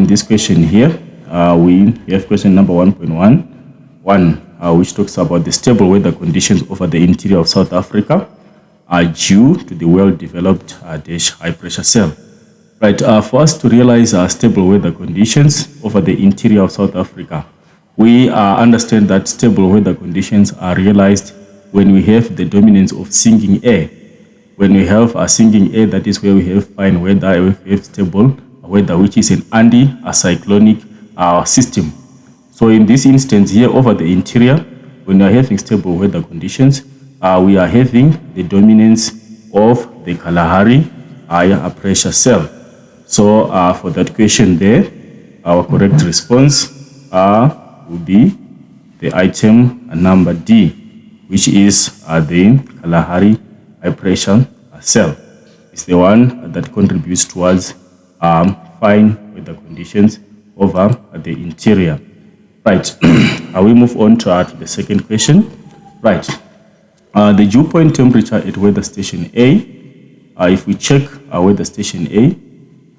in this question here, we have question number 1.11, which talks about the stable weather conditions over the interior of South Africa are due to the well-developed high-pressure cell. Right, for us to realize stable weather conditions over the interior of South Africa, we understand that stable weather conditions are realized when we have the dominance of sinking air. When we have a sinking air, that is where we have fine weather, we have stable weather, which is an anti-cyclonic system. So in this instance here, over the interior, when we are having stable weather conditions, we are having the dominance of the Kalahari high pressure cell. So for that question there, our correct response would be the item number D, which is the Kalahari high pressure cell. It's the one that contributes towards fine weather conditions over the interior. Right, we move on to the second question. Right, the dew point temperature at weather station A. If we check weather station A,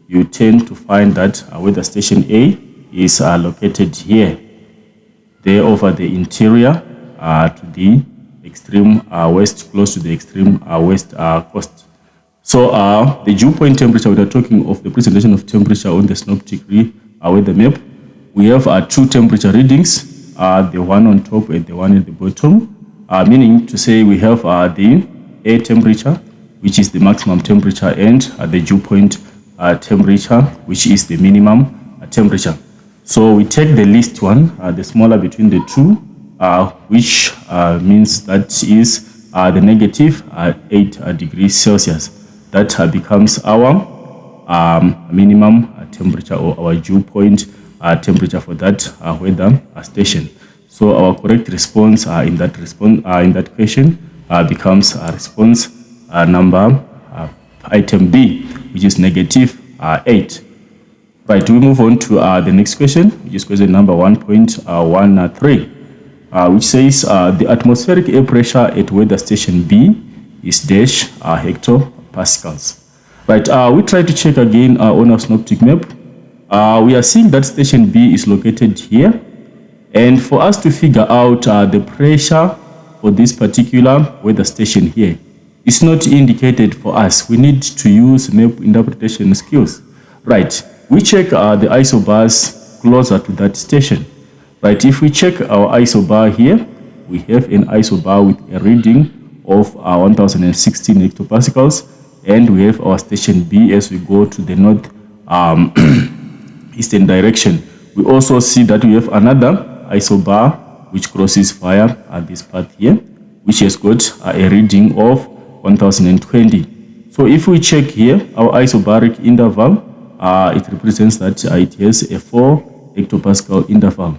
you tend to find that weather station A is located here, there over the interior to the extreme west, close to the extreme west coast. So the dew point temperature, we are talking of the presentation of temperature on the synoptic weather map. We have two temperature readings, the one on top and the one at the bottom, meaning to say we have the air temperature, which is the maximum temperature, and the dew point temperature, which is the minimum temperature. So we take the least one, the smaller between the two, which means that is the negative 8 degrees Celsius. That becomes our minimum temperature, or our dew point temperature for that weather station. So our correct response in that question becomes response number item B, which is negative 8. Right, we move on to the next question, which is question number 1.13, which says the atmospheric air pressure at weather station B is dash hectopascals. Right, we try to check again on our synoptic map. We are seeing that station B is located here, and for us to figure out the pressure for this particular weather station here, it's not indicated for us. We need to use map interpretation skills. Right, we check the isobars closer to that station. Right, if we check our isobar here, we have an isobar with a reading of 1016 hectopascals, and we have our station B as we go to the north eastern direction. We also see that we have another isobar which crosses via this path here, which has got a reading of 1020. So if we check here our isobaric interval, it represents that it has a 4 hectopascal interval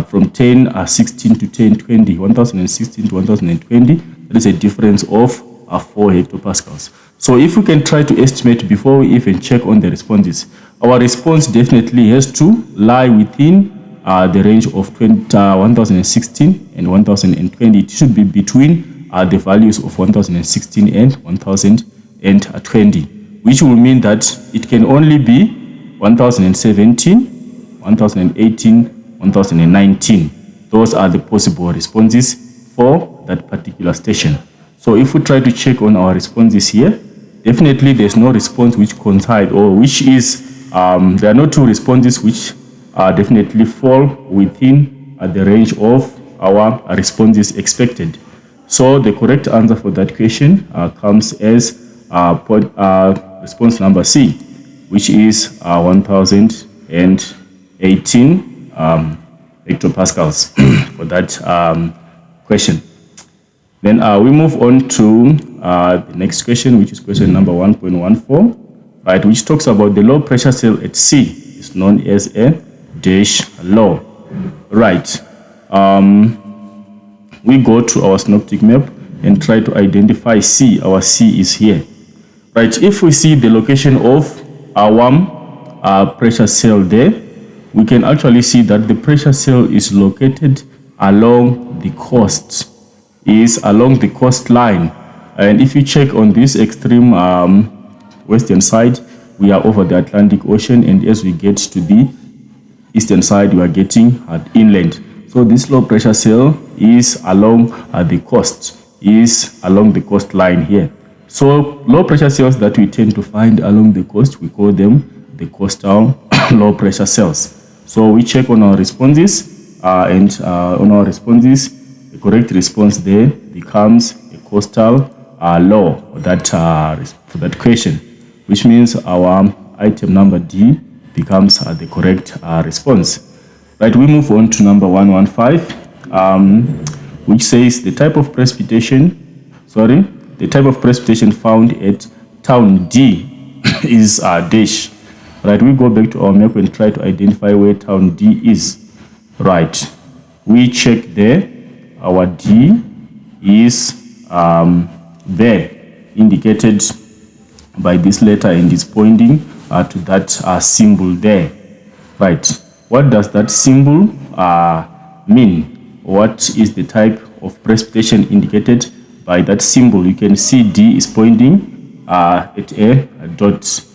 from 1016 to 1020, 1016 to 1020. There is a difference of 4 hectopascals. So if we can try to estimate before we even check on the responses, our response definitely has to lie within the range of 1016 and 1020. It should be between the values of 1016 and 1020, which will mean that it can only be 1017, 1018, 1019. Those are the possible responses for that particular station. So if we try to check on our responses here, definitely there's no response which coincide, or which is there are no two responses which definitely fall within the range of our responses expected. So the correct answer for that question comes as response number C, which is 1018 hectopascals for that question. Then we move on to the next question, which is question number 1.14, right, which talks about the low pressure cell at sea. It's known as a dash low. Right. We go to our synoptic map and try to identify C. Our C is here. Right. If we see the location of our pressure cell there, we can actually see that the pressure cell is located along the coast, along the coastline. And if you check on this extreme western side, we are over the Atlantic Ocean, and as we get to the eastern side, we are getting inland. So this low pressure cell is along the coast, is along the coastline here. So low pressure cells that we tend to find along the coast, we call them the coastal low pressure cells. So we check on our responses, and on our responses, the correct response there becomes a coastal low for that question, which means our item number D becomes the correct response. Right, we move on to number 115, which says the type of precipitation found at town D is dash. Right, we go back to our map and try to identify where town D is. Right, we check there, our D is there, indicated by this letter, and is pointing to that symbol there. Right, what does that symbol mean? What is the type of precipitation indicated by that symbol? You can see D is pointing at a dot.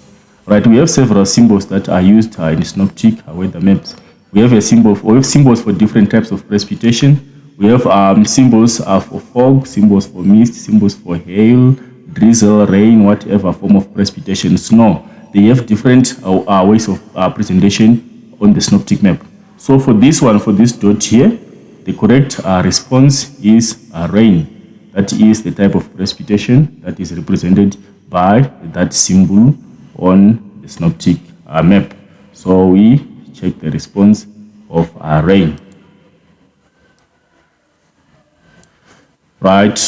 Right, we have several symbols that are used in synoptic weather maps. We have symbols for different types of precipitation. We have symbols for fog, symbols for mist, symbols for hail, drizzle, rain, whatever form of precipitation, snow. They have different ways of presentation on the synoptic map. So for this one, for this dot here, the correct response is rain. That is the type of precipitation that is represented by that symbol on the synoptic map. So we check the response of rain. Right,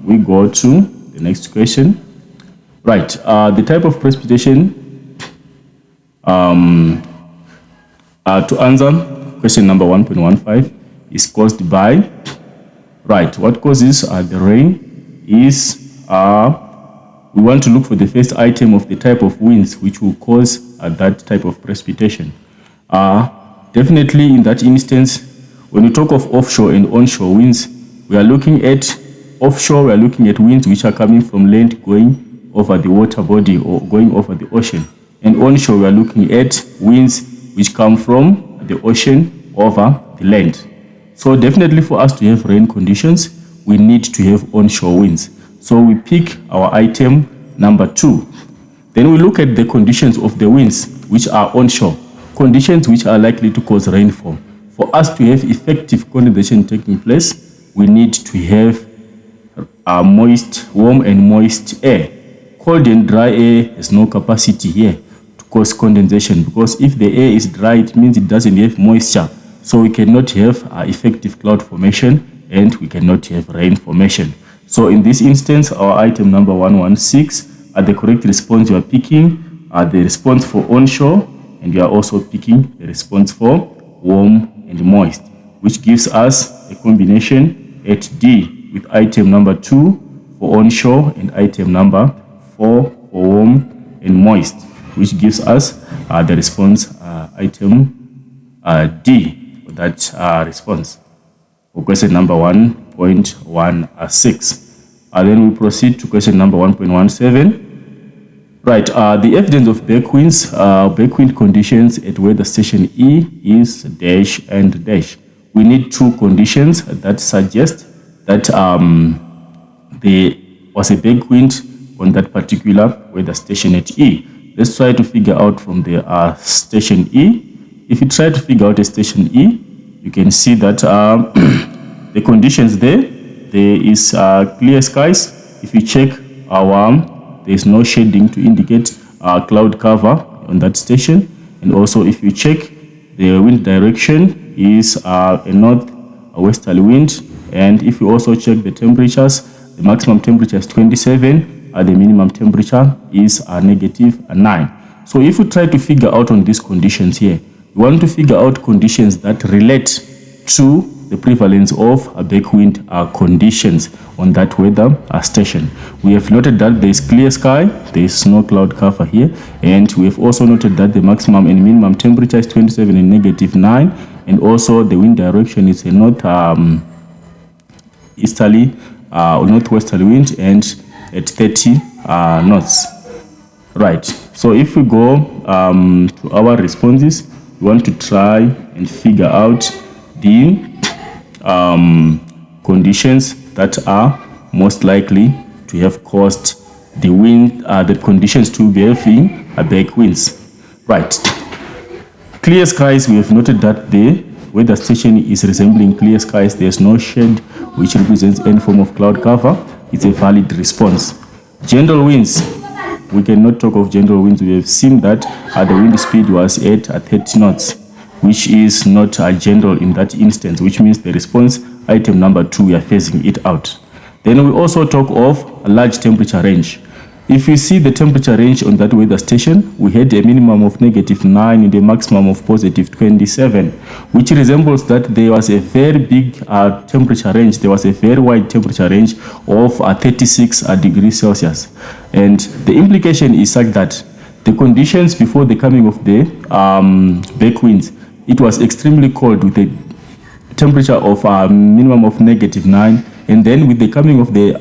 we go to the next question. Right, the type of precipitation, to answer question number 1.15, is caused by, right, what causes the rain is, we want to look for the first item of the type of winds which will cause that type of precipitation. Definitely in that instance, when we talk of offshore and onshore winds, we are looking at offshore, we are looking at winds which are coming from land going over the water body or going over the ocean. And onshore, we are looking at winds which come from the ocean over the land. So definitely for us to have rain conditions, we need to have onshore winds. So we pick our item number 2. Then we look at the conditions of the winds which are onshore, conditions which are likely to cause rainfall. For us to have effective condensation taking place, we need to have warm and moist air. Cold and dry air has no capacity here to cause condensation, because if the air is dry, it means it doesn't have moisture. So we cannot have effective cloud formation, and we cannot have rain formation. So in this instance, our item number 116, the correct response you are picking the response for onshore, and you are also picking the response for warm and moist, which gives us a combination at D with item number 2 for onshore and item number 4 for warm and moist, which gives us the response item D for that response for question number 1.16. Then we proceed to question number 1.17. Right, the evidence of backwind conditions at weather station E is dash and dash. We need two conditions that suggest that there was a backwind on that particular weather station at E. Let's try to figure out from the station E. If you try to figure out a station E, you can see that the conditions there is clear skies. If you check there is no shading to indicate cloud cover on that station. And also if you check, the wind direction is a northwesterly wind. And if you also check the temperatures, the maximum temperature is 27, the minimum temperature is -9. So if you try to figure out on these conditions here, you want to figure out conditions that relate to the prevalence of backwind conditions on that weather station. We have noted that there is clear sky, there is no cloud cover here, and we have also noted that the maximum and minimum temperature is 27 and -9, and also the wind direction is a northeasterly or northwesterly wind and at 30 knots. Right, So if we go to our responses, we want to try and figure out the conditions that are most likely to have caused the wind, the conditions to be having back winds. Right. Clear skies, we have noted that the weather station is resembling clear skies. There's no shade which represents any form of cloud cover. It's a valid response. General winds, we cannot talk of general winds. We have seen that the wind speed was at 30 knots, which is not general in that instance, which means the response item number 2, we are phasing it out. Then we also talk of a large temperature range. If you see the temperature range on that weather station, we had a minimum of -9 and a maximum of +27, which resembles that there was a very big temperature range. There was a very wide temperature range of 36 degrees Celsius. And the implication is such that the conditions before the coming of the back winds, it was extremely cold with a temperature of a minimum of -9, and then with the coming of the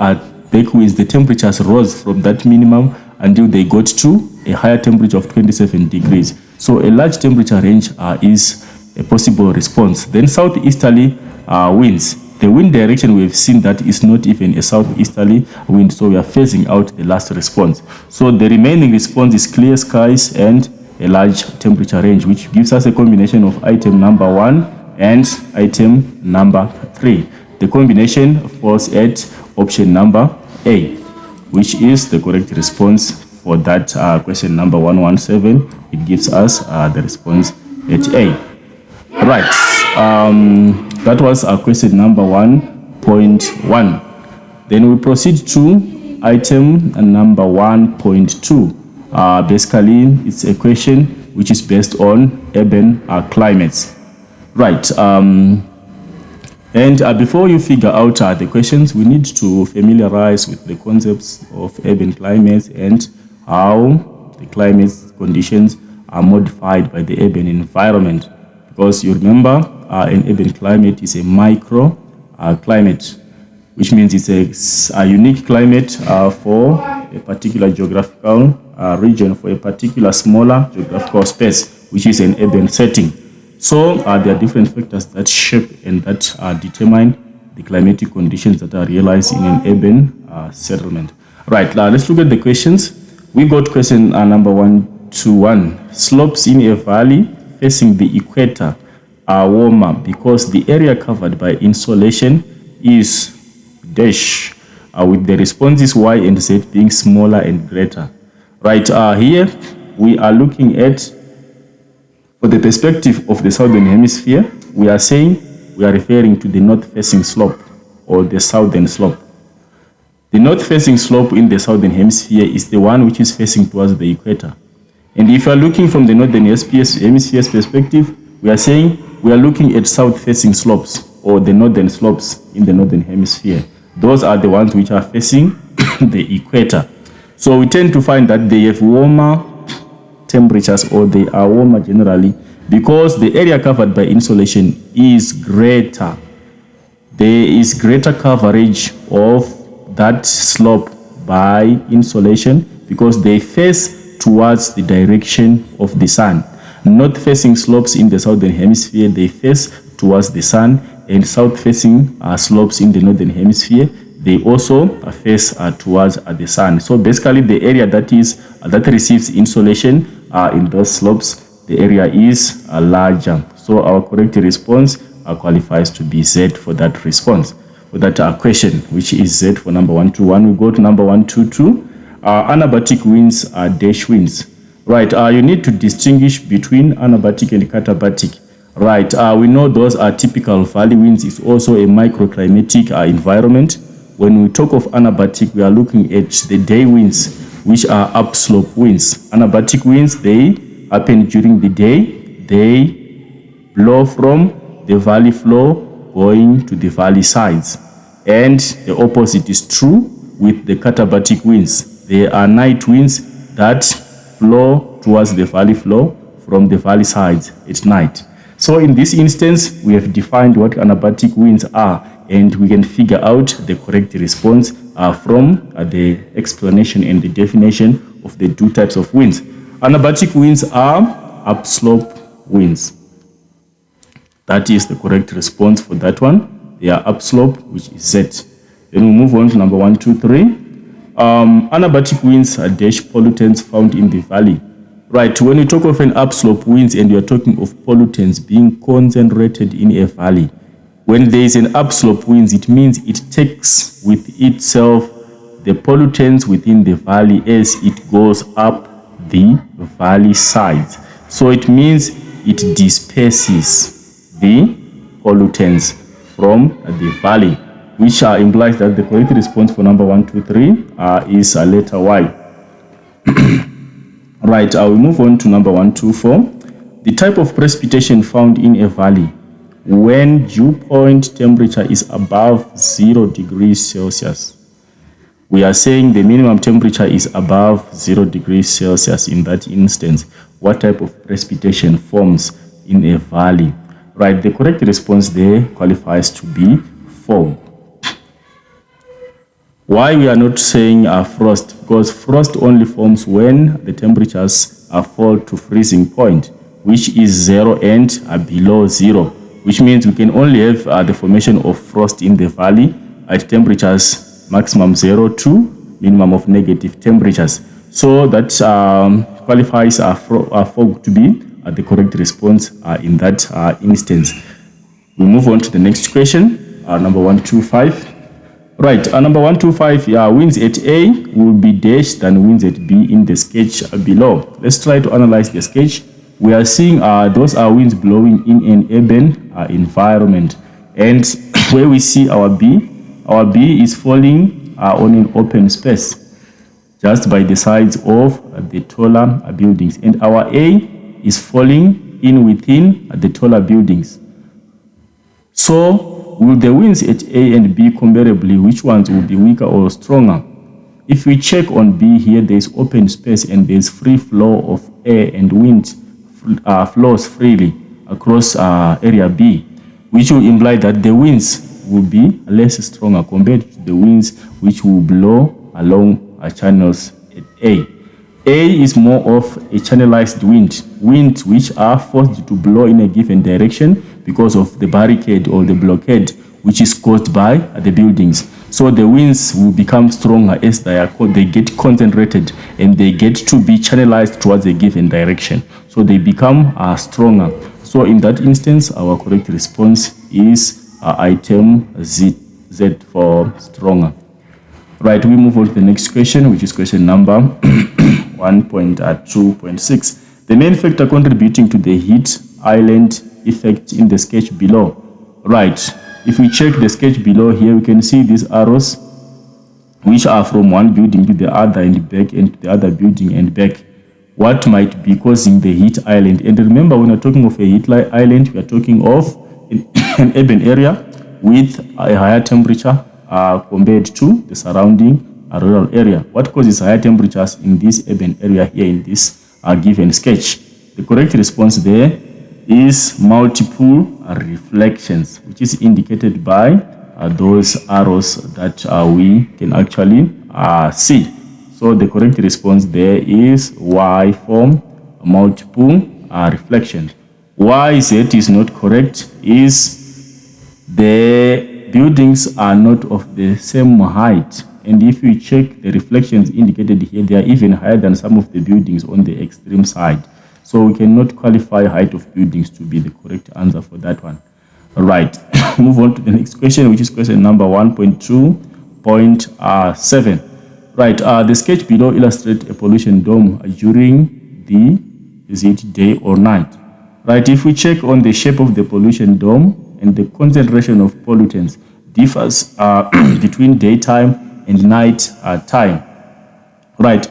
back winds, the temperatures rose from that minimum until they got to a higher temperature of 27 degrees. So a large temperature range is a possible response. Then southeasterly winds. The wind direction, we've seen that is not even a southeasterly wind, so we are phasing out the last response. So the remaining response is clear skies and a large temperature range, which gives us a combination of item number 1 and item number 3. The combination falls at option number A, which is the correct response for that question number 117. It gives us the response at A. Right. That was question number 1.1. Then we proceed to item number 1.2. Basically, it's a question which is based on urban climates. Right. And before you figure out the questions, we need to familiarize with the concepts of urban climates and how the climate conditions are modified by the urban environment. Because you remember, an urban climate is a micro climate, which means it's a unique climate for a particular geographical region, for a particular smaller geographical space, which is an urban setting. So there are different factors that shape and that determine the climatic conditions that are realized in an urban settlement. Right, now let's look at the questions. We got question number 121. Slopes in a valley facing the equator are warmer because the area covered by insolation is dash, with the responses Y and Z being smaller and greater. Right, here we are looking at, for the perspective of the southern hemisphere, we are saying we are referring to the north-facing slope or the southern slope. The north-facing slope in the southern hemisphere is the one which is facing towards the equator. And if you are looking from the northern hemisphere's perspective, we are saying we are looking at south-facing slopes or the northern slopes in the northern hemisphere. Those are the ones which are facing the equator. So we tend to find that they have warmer temperatures, or they are warmer generally, because the area covered by insolation is greater. There is greater coverage of that slope by insolation because they face towards the direction of the sun. North-facing slopes in the southern hemisphere, they face towards the sun, and south-facing slopes in the northern hemisphere, they also face towards the sun. So basically, the area that receives insolation in those slopes, the area is larger. So our correct response qualifies to be Z for that response, for that question, which is Z for number 121. We go to number 122. Anabatic winds are dash winds. Right, you need to distinguish between anabatic and katabatic. Right, we know those are typical valley winds. It's also a microclimatic environment. When we talk of anabatic, we are looking at the day winds, which are upslope winds. Anabatic winds, they happen during the day. They blow from the valley floor going to the valley sides. And the opposite is true with the katabatic winds. They are night winds that flow towards the valley floor from the valley sides at night. So in this instance, we have defined what anabatic winds are, and we can figure out the correct response from the explanation and the definition of the two types of winds. Anabatic winds are upslope winds. That is the correct response for that one. They are upslope, which is Z. Then we move on to number 1, 2, 3. Anabatic winds are dash pollutants found in the valley. Right, when you talk of an upslope winds and you are talking of pollutants being concentrated in a valley, when there is an upslope winds, it means it takes with itself the pollutants within the valley as it goes up the valley sides. So it means it disperses the pollutants from the valley, which implies that the correct response for number 1, 2, 3 is letter Y. Right, I will move on to number 1, 2, 4. The type of precipitation found in a valley when dew point temperature is above 0 degrees Celsius. We are saying the minimum temperature is above 0 degrees Celsius. In that instance, what type of precipitation forms in a valley? Right, the correct response there qualifies to be fog. Why we are not saying frost? Because frost only forms when the temperatures fall to freezing point, which is 0 and below 0, which means we can only have the formation of frost in the valley at temperatures maximum 0 to minimum of negative temperatures. So that qualifies fog to be the correct response in that instance. We move on to the next question, number 1, 2, 5. Right, number 1, 2, 5, winds at A will be dashed than winds at B in the sketch below. Let's try to analyze the sketch. We are seeing those are winds blowing in an urban environment, and where we see our B is falling on an open space just by the sides of the taller buildings, and our A is falling in within the taller buildings. So will the winds at A and B comparably, which ones will be weaker or stronger? If we check on B here, there is open space and there is free flow of air, and wind flows freely across area B, which will imply that the winds will be less stronger compared to the winds which will blow along channels at A. A is more of a channelized wind which are forced to blow in a given direction because of the barricade or the blockade which is caused by the buildings. So the winds will become stronger as they get concentrated and they get to be channelized towards a given direction. So they become stronger. So in that instance, our correct response is item Z for stronger. Right, we move on to the next question, which is question number 1.2.6. The main factor contributing to the heat island effect in the sketch below. Right, if we check the sketch below here, we can see these arrows which are from one building to the other and back, and to the other building and back. What might be causing the heat island? And remember, when we're talking of a heat island, we are talking of an urban area with a higher temperature compared to the surrounding rural area. What causes higher temperatures in this urban area here in this given sketch? The correct response there is multiple reflections, which is indicated by those arrows that we can actually see. So the correct response there is Y for multiple reflections. Why Z is not correct is the buildings are not of the same height, and if you check the reflections indicated here, they are even higher than some of the buildings on the extreme side. So we cannot qualify height of buildings to be the correct answer for that one. All right, move on to the next question, which is question number 1.2.7. Right, the sketch below illustrates a pollution dome during the, is it day or night? Right, if we check on the shape of the pollution dome, and the concentration of pollutants differs between daytime and night time. Right,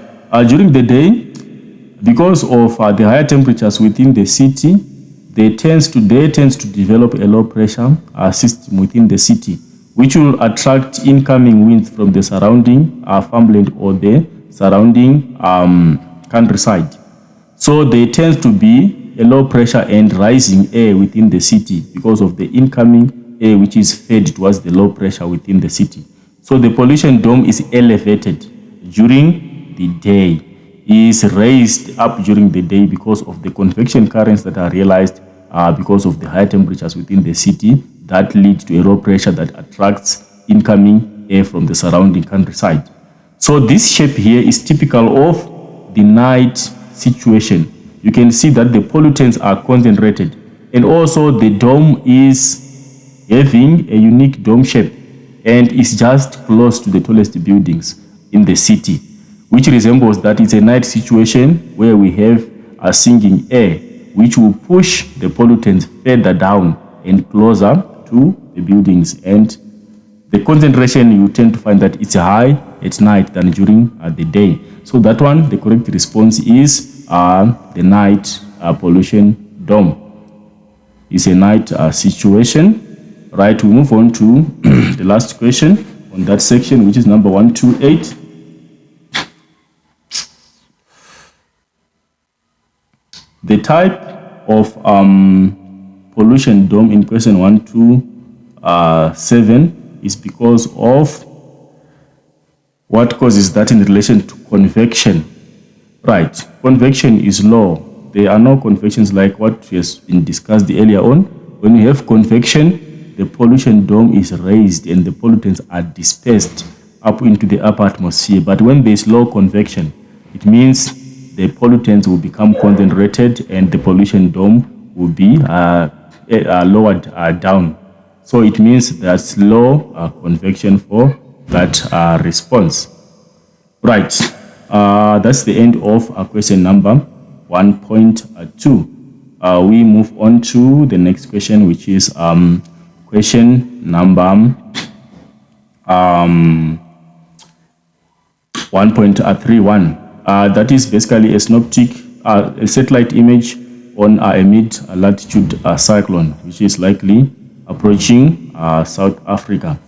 during the day, because of the higher temperatures within the city, they tends to develop a low pressure system within the city, which will attract incoming winds from the surrounding farmland or the surrounding countryside. So there tends to be a low pressure and rising air within the city because of the incoming air which is fed towards the low pressure within the city. So the pollution dome is elevated during the day, is raised up during the day because of the convection currents that are realized because of the high temperatures within the city that lead to a low pressure that attracts incoming air from the surrounding countryside. So this shape here is typical of the night situation. You can see that the pollutants are concentrated, and also the dome is having a unique dome shape and is just close to the tallest buildings in the city, which resembles that it's a night situation where we have a sinking air which will push the pollutants further down and closer to the buildings, and the concentration you tend to find that it's high at night than during the day. So that one, the correct response is the night pollution dome. It's a night situation. Right, we move on to the last question on that section, which is number 128. The type of pollution dome in question 127 is because of what causes that in relation to convection. Right, convection is low. There are no convections like what has been discussed earlier on. When you have convection, the pollution dome is raised and the pollutants are dispersed up into the upper atmosphere. But when there is low convection, it means the pollutants will become concentrated and the pollution dome will be lowered down. So it means there's low convection for that response. Right, that's the end of question number 1.2. We move on to the next question, which is question number 1.31. That is basically a synoptic, a satellite image on a mid-latitude cyclone, which is likely approaching South Africa.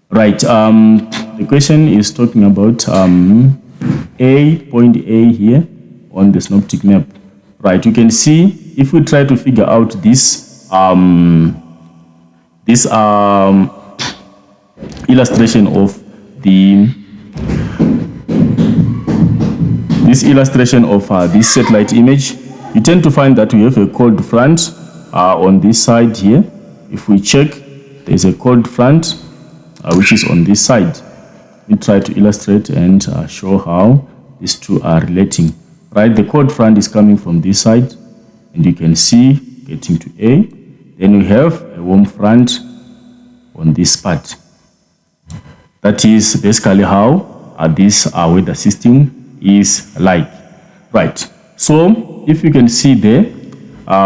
Right, the question is talking about point A here on the synoptic map. Right, you can see if we try to figure out this illustration of this satellite image, you tend to find that we have a cold front on this side here. If we check, there's a cold front which is on this side. Let me try to illustrate and show how these two are relating. Right, the cold front is coming from this side, and you can see getting to A. Then we have a warm front on this part. That is basically how this weather system is like. Right, so if you can see there,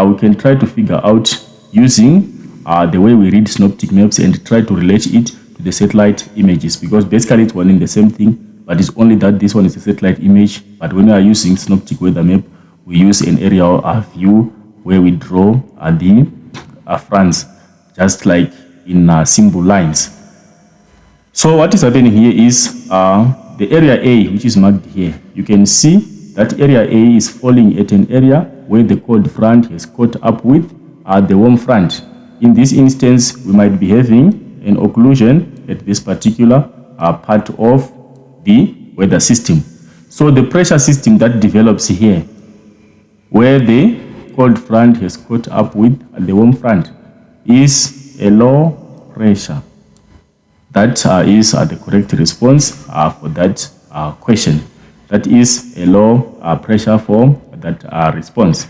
we can try to figure out using the way we read synoptic maps and try to relate it to the satellite images, because basically it's one in the same thing, but it's only that this one is a satellite image. But when we are using synoptic weather map, we use an aerial view where we draw the fronts, just like in symbol lines. So what is happening here is the area A, which is marked here, you can see that area A is falling at an area where the cold front has caught up with the warm front. In this instance, we might be having an occlusion at this particular part of the weather system. So the pressure system that develops here, where the cold front has caught up with the warm front, is a low pressure. That is the correct response for that question. That is a low pressure for that response.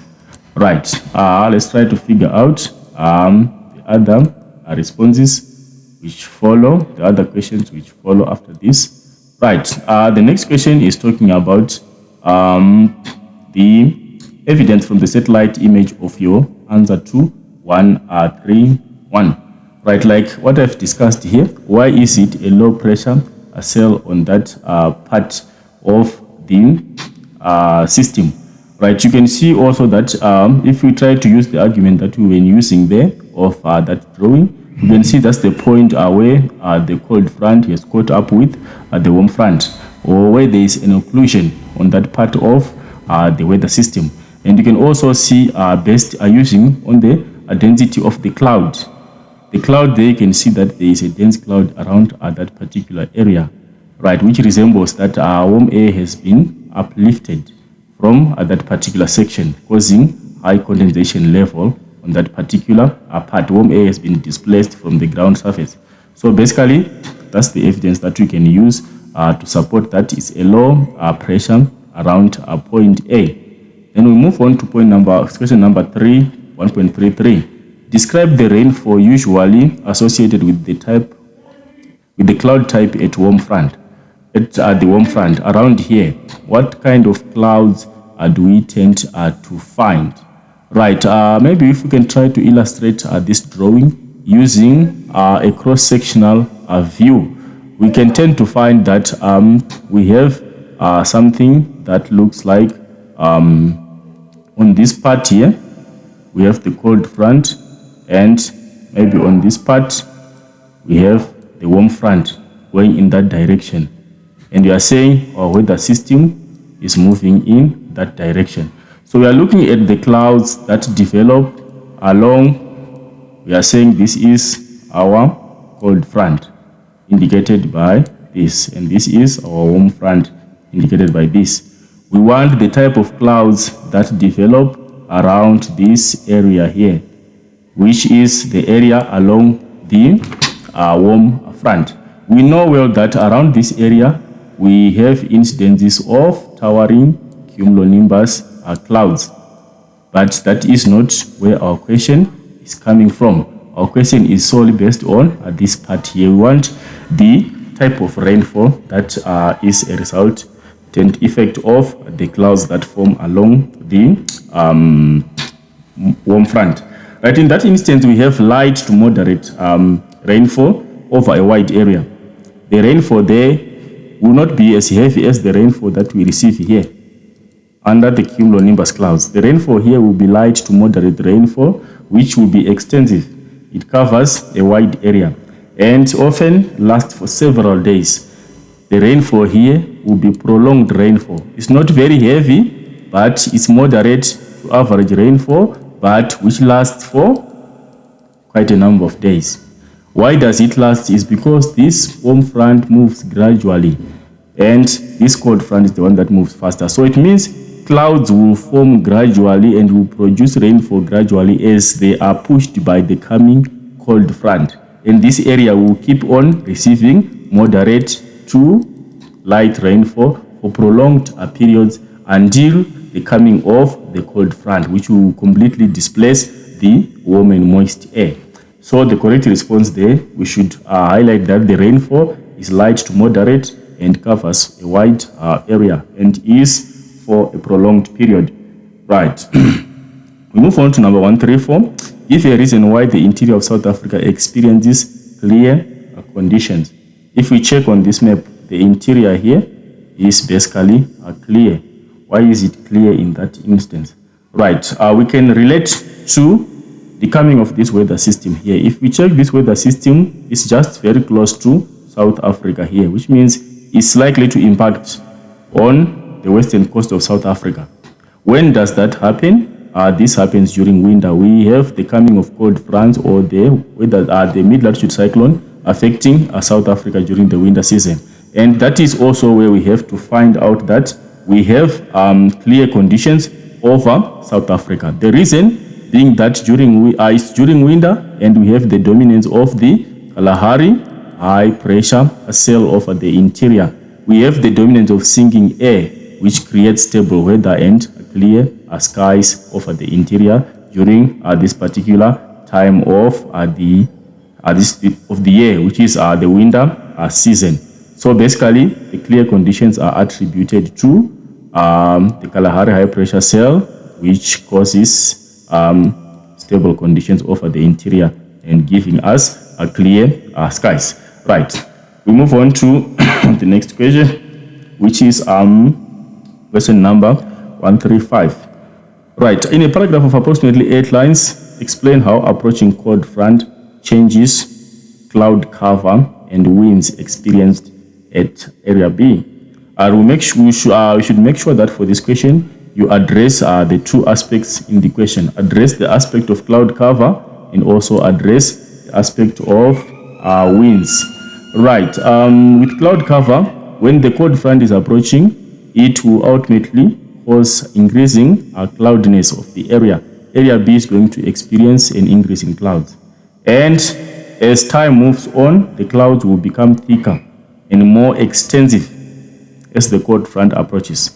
Right, let's try to figure out the other responses which follow, the other questions which follow after this. Right, the next question is talking about the evidence from the satellite image of your answer to 131. Right, like what I've discussed here, why is it a low pressure cell on that part of the system? Right, you can see also that if we try to use the argument that we were using there of that drawing, you can see that's the point where the cold front has caught up with the warm front, or where there is an occlusion on that part of the weather system. And you can also see based using on the density of the cloud. The cloud there, you can see that there is a dense cloud around that particular area, right, which resembles that warm air has been uplifted from that particular section, causing high condensation level on that particular part. Warm air has been displaced from the ground surface. So basically, that's the evidence that we can use to support that is a low pressure around point A. Then we move on to question number 3, 1.33. Describe the rainfall usually associated with the cloud type at warm front. At the warm front around here, what kind of clouds do we tend to find? Right, maybe if we can try to illustrate this drawing using a cross-sectional view, we can tend to find that we have something that looks like on this part here, we have the cold front, and maybe on this part, we have the warm front going in that direction. And we are saying our weather system is moving in that direction. So we are looking at the clouds that develop along, we are saying this is our cold front, indicated by this, and this is our warm front, indicated by this. We want the type of clouds that develop around this area here, which is the area along the warm front. We know well that around this area, we have incidences of towering cumulonimbus clouds, but that is not where our question is coming from. Our question is solely based on this part here. We want the type of rainfall that is a resultant effect of the clouds that form along the warm front. Right, in that instance, we have light to moderate rainfall over a wide area. The rainfall there will not be as heavy as the rainfall that we receive here under the cumulonimbus clouds. The rainfall here will be light to moderate rainfall, which will be extensive. It covers a wide area and often lasts for several days. The rainfall here will be prolonged rainfall. It's not very heavy, but it's moderate to average rainfall, but which lasts for quite a number of days. Why does it last? Is because this warm front moves gradually, and this cold front is the one that moves faster. So it means clouds will form gradually and will produce rainfall gradually as they are pushed by the coming cold front. And this area will keep on receiving moderate to light rainfall for prolonged periods until the coming of the cold front, which will completely displace the warm and moist air. So the correct response there, we should highlight that the rainfall is light to moderate and covers a wide area and is for a prolonged period. Right. We move on to number 134. Give a reason why the interior of South Africa experiences clear conditions. If we check on this map, the interior here is basically clear. Why is it clear in that instance? Right, we can relate to the coming of this weather system here. If we check this weather system, it's just very close to South Africa here, which means it's likely to impact on the western coast of South Africa. When does that happen? This happens during winter. We have the coming of cold fronts or the mid-latitude cyclone affecting South Africa during the winter season. And that is also where we have to find out that we have clear conditions over South Africa. The reason being that it's during winter and we have the dominance of the Kalahari high pressure cell over the interior. We have the dominance of sinking air, which creates stable weather and clear skies over the interior during this particular time of the year, which is the winter season. So basically, the clear conditions are attributed to the Kalahari high pressure cell, which causes stable conditions over the interior and giving us a clear skies. Right. We move on to the next question, which is question number 135. Right. In a paragraph of approximately 8 lines, explain how approaching cold front changes cloud cover and winds experienced at area B. We should make sure that for this question, you address the two aspects in the question. Address the aspect of cloud cover and also address the aspect of winds. Right. With cloud cover, when the cold front is approaching, it will ultimately cause increasing cloudiness of the area. Area B is going to experience an increase in clouds. And as time moves on, the clouds will become thicker and more extensive as the cold front approaches.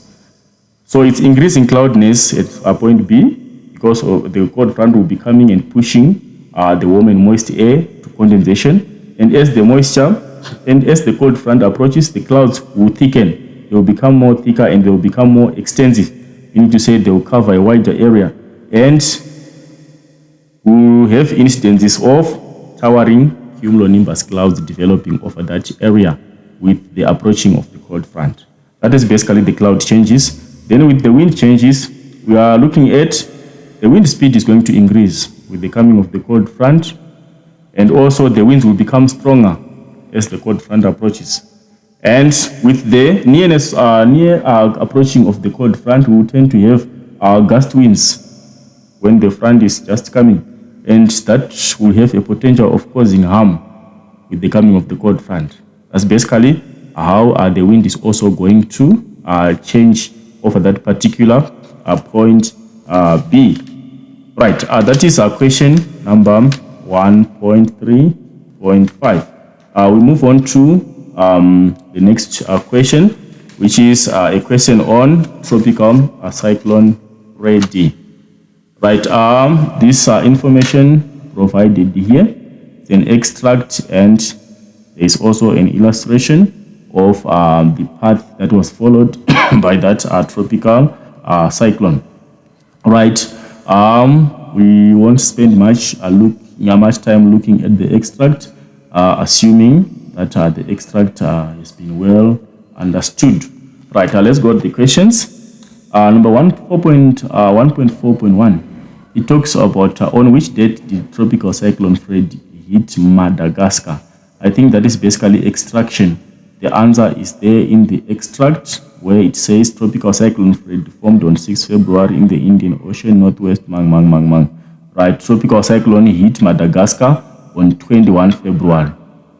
So it's increasing cloudiness at point B because of the cold front will be coming and pushing the warm and moist air to condensation. And as the cold front approaches, the clouds will thicken. They will become more thicker and they will become more extensive. You need to say they will cover a wider area. And we'll have instances of towering cumulonimbus clouds developing over that area with the approaching of the cold front. That is basically the cloud changes. Then with the wind changes, we are looking at the wind speed is going to increase with the coming of the cold front, and also the winds will become stronger as the cold front approaches. And with the near approaching of the cold front, we will tend to have gust winds when the front is just coming, and that will have a potential of causing harm with the coming of the cold front. That's basically how the wind is also going to change over that particular point B. Right, that is question number 1.3.5. We move on to the next question, which is a question on tropical cyclone Freddy. Right, this information provided here is an extract, and there is also an illustration of the path that was followed by that tropical cyclone. Right, we won't spend much time looking at the extract, assuming that the extract has been well understood. Right, let's go to the questions. Number 1.4.1, it talks about on which date did tropical cyclone Freddy hit Madagascar. I think that is basically extraction. The answer is there in the extract where it says tropical cyclone Freddy formed on 6 February in the Indian Ocean northwest. Right, tropical cyclone hit Madagascar on 21 February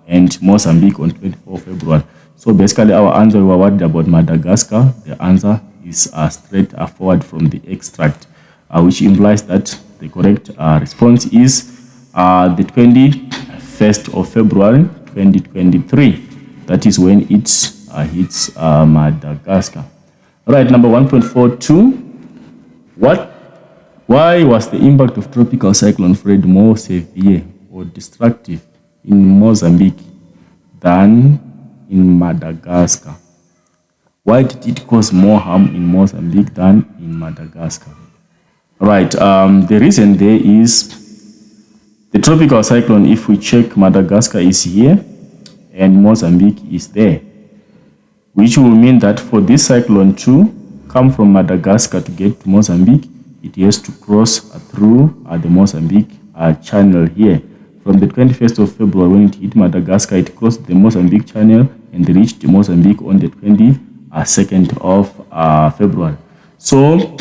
and Mozambique on 24 February. So basically our answer, we were worried about Madagascar. The answer is straightforward from the extract, which implies that the correct response is the 21st of February 2023. That is when it hits Madagascar. Right, number 1.42. Why was the impact of tropical cyclone Freddy more severe or destructive in Mozambique than in Madagascar? Why did it cause more harm in Mozambique than in Madagascar? Right, the reason there is the tropical cyclone, if we check, Madagascar is here and Mozambique is there, which will mean that for this cyclone to come from Madagascar to get to Mozambique, it has to cross through the Mozambique channel here. From the 21st of February when it hit Madagascar, it crossed the Mozambique channel and reached Mozambique on the 22nd of February. So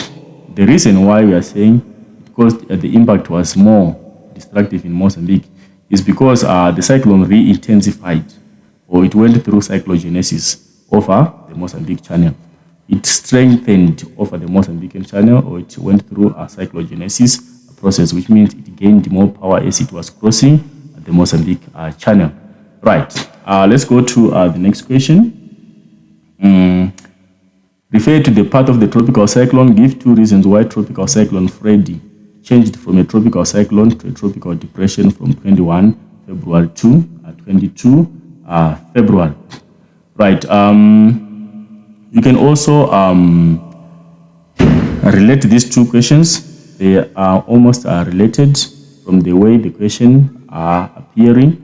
the reason why we are saying because the impact was more destructive in Mozambique is because the cyclone re-intensified, or it went through cyclogenesis over the Mozambique channel. It strengthened over the Mozambican channel, or it went through a cyclogenesis process, which means it gained more power as it was crossing the Mozambique channel. Right, let's go to the next question. Refer to the path of the tropical cyclone. Give 2 reasons why tropical cyclone Freddy changed from a tropical cyclone to a tropical depression from 21 February to 22 February. Right, you can also relate these 2 questions. They are almost related from the way the question are appearing,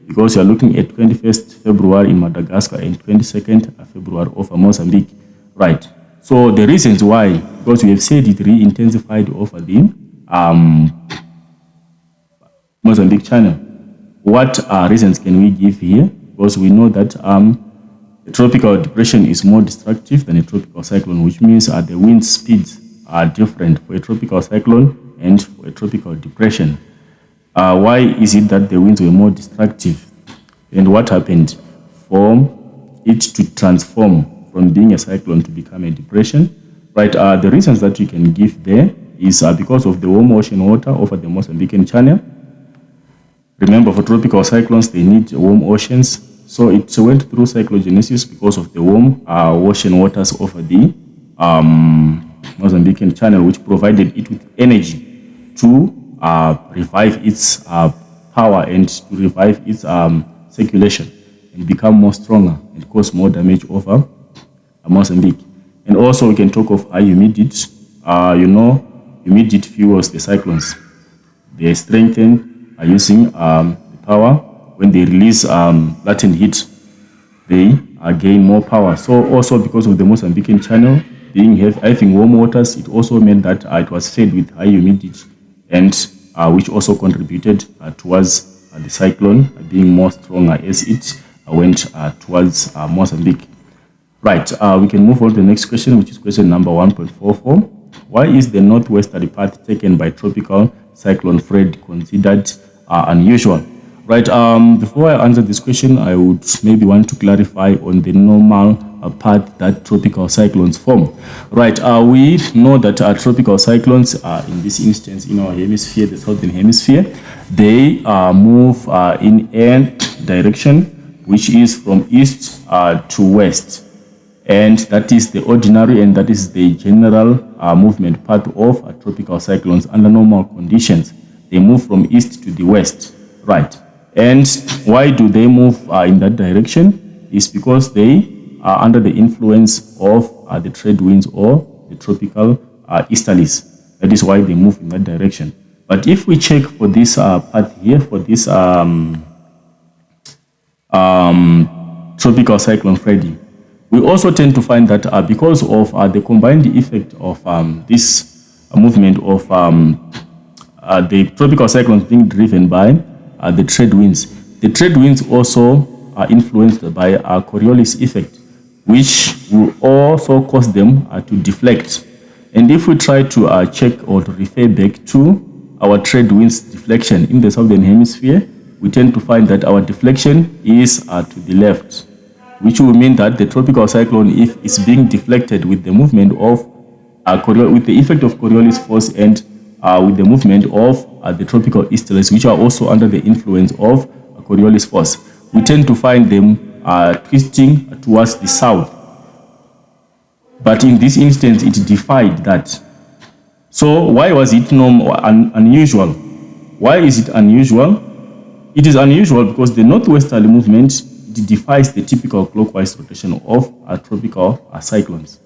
because you are looking at 21st February in Madagascar and 22nd February over Mozambique. Right, so the reasons why, because we have said it re-intensified over the Mozambique channel. What reasons can we give here? Because we know that a tropical depression is more destructive than a tropical cyclone, which means the wind speeds are different for a tropical cyclone and for a tropical depression. Why is it that the winds were more destructive? And what happened for it to transform from being a cyclone to become a depression. Right, the reasons that you can give there is because of the warm ocean water over the Mozambican channel. Remember, for tropical cyclones, they need warm oceans. So it went through cyclogenesis because of the warm ocean waters over the Mozambican channel, which provided it with energy to revive its power and to revive its circulation and become more stronger and cause more damage over Mozambique. And also we can talk of high humidity. Humidity fuels the cyclones. They strengthen using the power. When they release latent heat, they gain more power. So also because of the Mozambican channel having warm waters, it also meant that it was fed with high humidity, and which also contributed towards the cyclone being more stronger as it went towards Mozambique. Right, we can move on to the next question, which is question number 1.44. Why is the northwesterly path taken by tropical cyclone Freddy considered unusual? Right, before I answer this question, I would maybe want to clarify on the normal path that tropical cyclones form. Right, we know that tropical cyclones, in this instance, in our hemisphere, the southern hemisphere, they move in a direction which is from east to west. And that is the ordinary and that is the general movement path of tropical cyclones under normal conditions. They move from east to the west, right? And why do they move in that direction? Is because they are under the influence of the trade winds or the tropical easterlies. That is why they move in that direction. But if we check for this path here, for this tropical cyclone Freddy, we also tend to find that because of the combined effect of this movement of the tropical cyclones being driven by the trade winds also are influenced by a Coriolis effect, which will also cause them to deflect. And if we try to check or to refer back to our trade winds deflection in the southern hemisphere, we tend to find that our deflection is to the left, which will mean that the tropical cyclone, if it's being deflected with the movement of with the effect of Coriolis force and with the movement of the tropical easterlies, which are also under the influence of Coriolis force, we tend to find them twisting towards the south. But in this instance, it defied that. So why was it unusual? Why is it unusual? It is unusual because the northwesterly movement defies the typical clockwise rotation of tropical cyclones.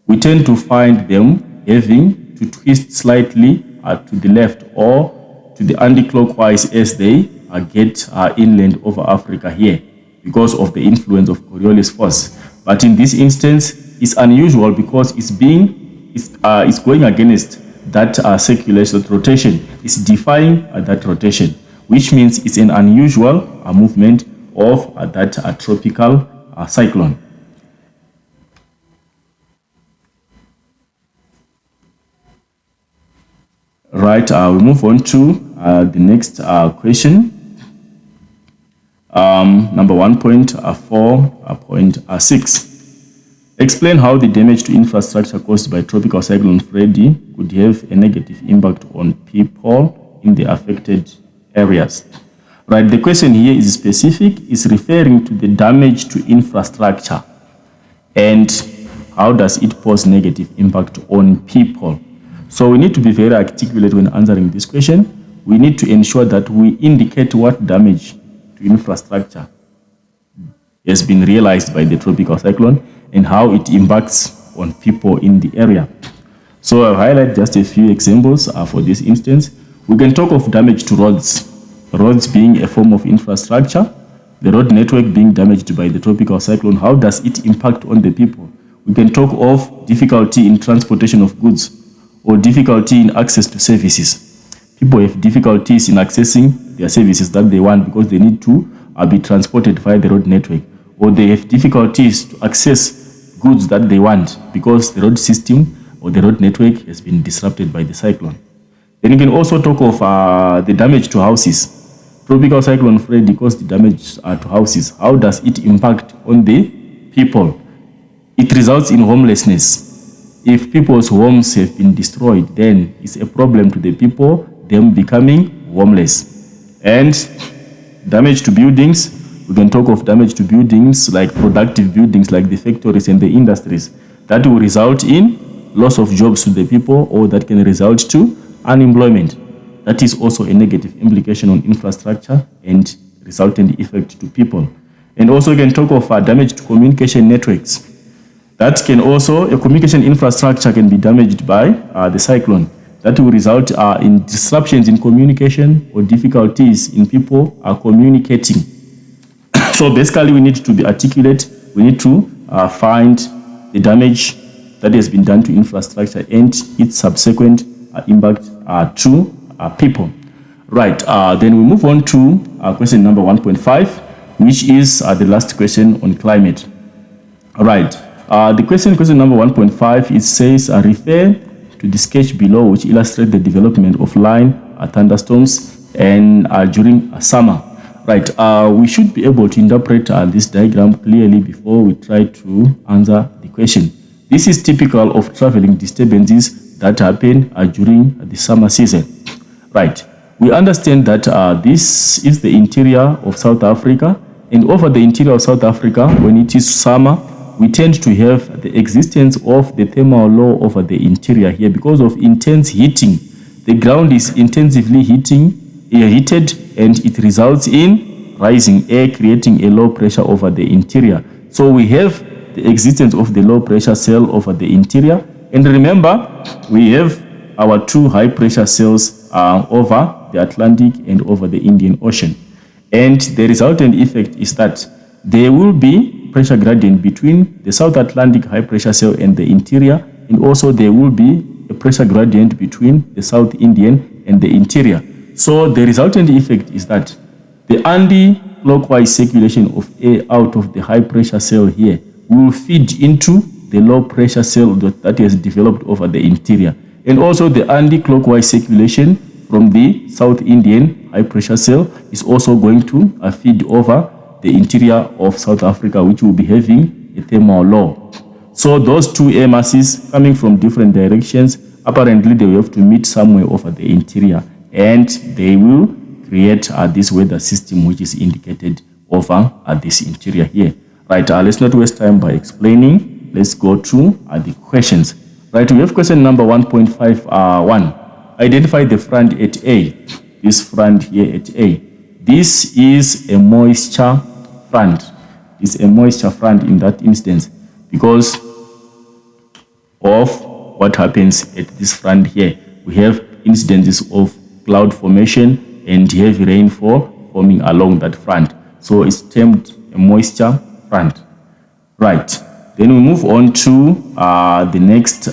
We tend to find them having to twist slightly to the left or to the anti-clockwise as they get inland over Africa here because of the influence of Coriolis force. But in this instance, it's unusual because it's going against that circulation, that rotation. It's defying that rotation, which means it's an unusual movement of that tropical cyclone. Right, we move on to the next question. Number 1.4.6. Explain how the damage to infrastructure caused by tropical cyclone Freddy could have a negative impact on people in the affected areas. Right, the question here is specific, is referring to the damage to infrastructure and how does it pose negative impact on people. So we need to be very articulate when answering this question. We need to ensure that we indicate what damage to infrastructure has been realized by the tropical cyclone and how it impacts on people in the area. So I'll highlight just a few examples for this instance. We can talk of damage to roads. Roads being a form of infrastructure, the road network being damaged by the tropical cyclone. How does it impact on the people? We can talk of difficulty in transportation of goods or difficulty in access to services. People have difficulties in accessing their services that they want because they need to be transported via the road network, or they have difficulties to access goods that they want because the road system or the road network has been disrupted by the cyclone. Then you can also talk of the damage to houses. Tropical cyclone Freddy caused the damage to houses. How does it impact on the people? it results in homelessness. If people's homes have been destroyed, then it's a problem to the people, them becoming homeless. And damage to buildings, we can talk of damage to buildings like productive buildings like the factories and the industries. That will result in loss of jobs to the people, or that can result to unemployment. That is also a negative implication on infrastructure and resultant effect to people. And also we can talk of damage to communication networks. That can also, a communication infrastructure can be damaged by the cyclone. That will result in disruptions in communication or difficulties in people communicating. So basically we need to be articulate, we need to find the damage that has been done to infrastructure and its subsequent impact to people. Right, then we move on to question number 1.5, which is the last question on climate. All right, the question number 1.5, it says refer to the sketch below which illustrates the development of line thunderstorms and during summer. Right, we should be able to interpret this diagram clearly before we try to answer the question. This is typical of traveling disturbances that happen during the summer season. Right, we understand that this is the interior of South Africa, and over the interior of South Africa, when it is summer, we tend to have the existence of the thermal law over the interior here because of intense heating. The ground is intensively heated, and it results in rising air, creating a low pressure over the interior. So we have the existence of the low pressure cell over the interior, and remember we have our two high pressure cells over the Atlantic and over the Indian Ocean, and the resultant effect is that there will be pressure gradient between the South Atlantic high pressure cell and the interior, and also there will be a pressure gradient between the South Indian and the interior. So the resultant effect is that the anti-clockwise circulation of air out of the high pressure cell here will feed into the low pressure cell that has developed over the interior, and also the anti-clockwise circulation from the South Indian high pressure cell is also going to feed over the interior of South Africa, which will be having a thermal low. So those two air masses coming from different directions, apparently they will have to meet somewhere over the interior, and they will create this weather system which is indicated over this interior here. Right, let's not waste time by explaining. Let's go to the questions. Right, we have question number 1.51. Identify the front at A. This front here at A. This is a moisture front. It's a moisture front in that instance because of what happens at this front here. We have incidences of cloud formation and heavy rainfall forming along that front. So it's termed a moisture front. Right, then we move on to the next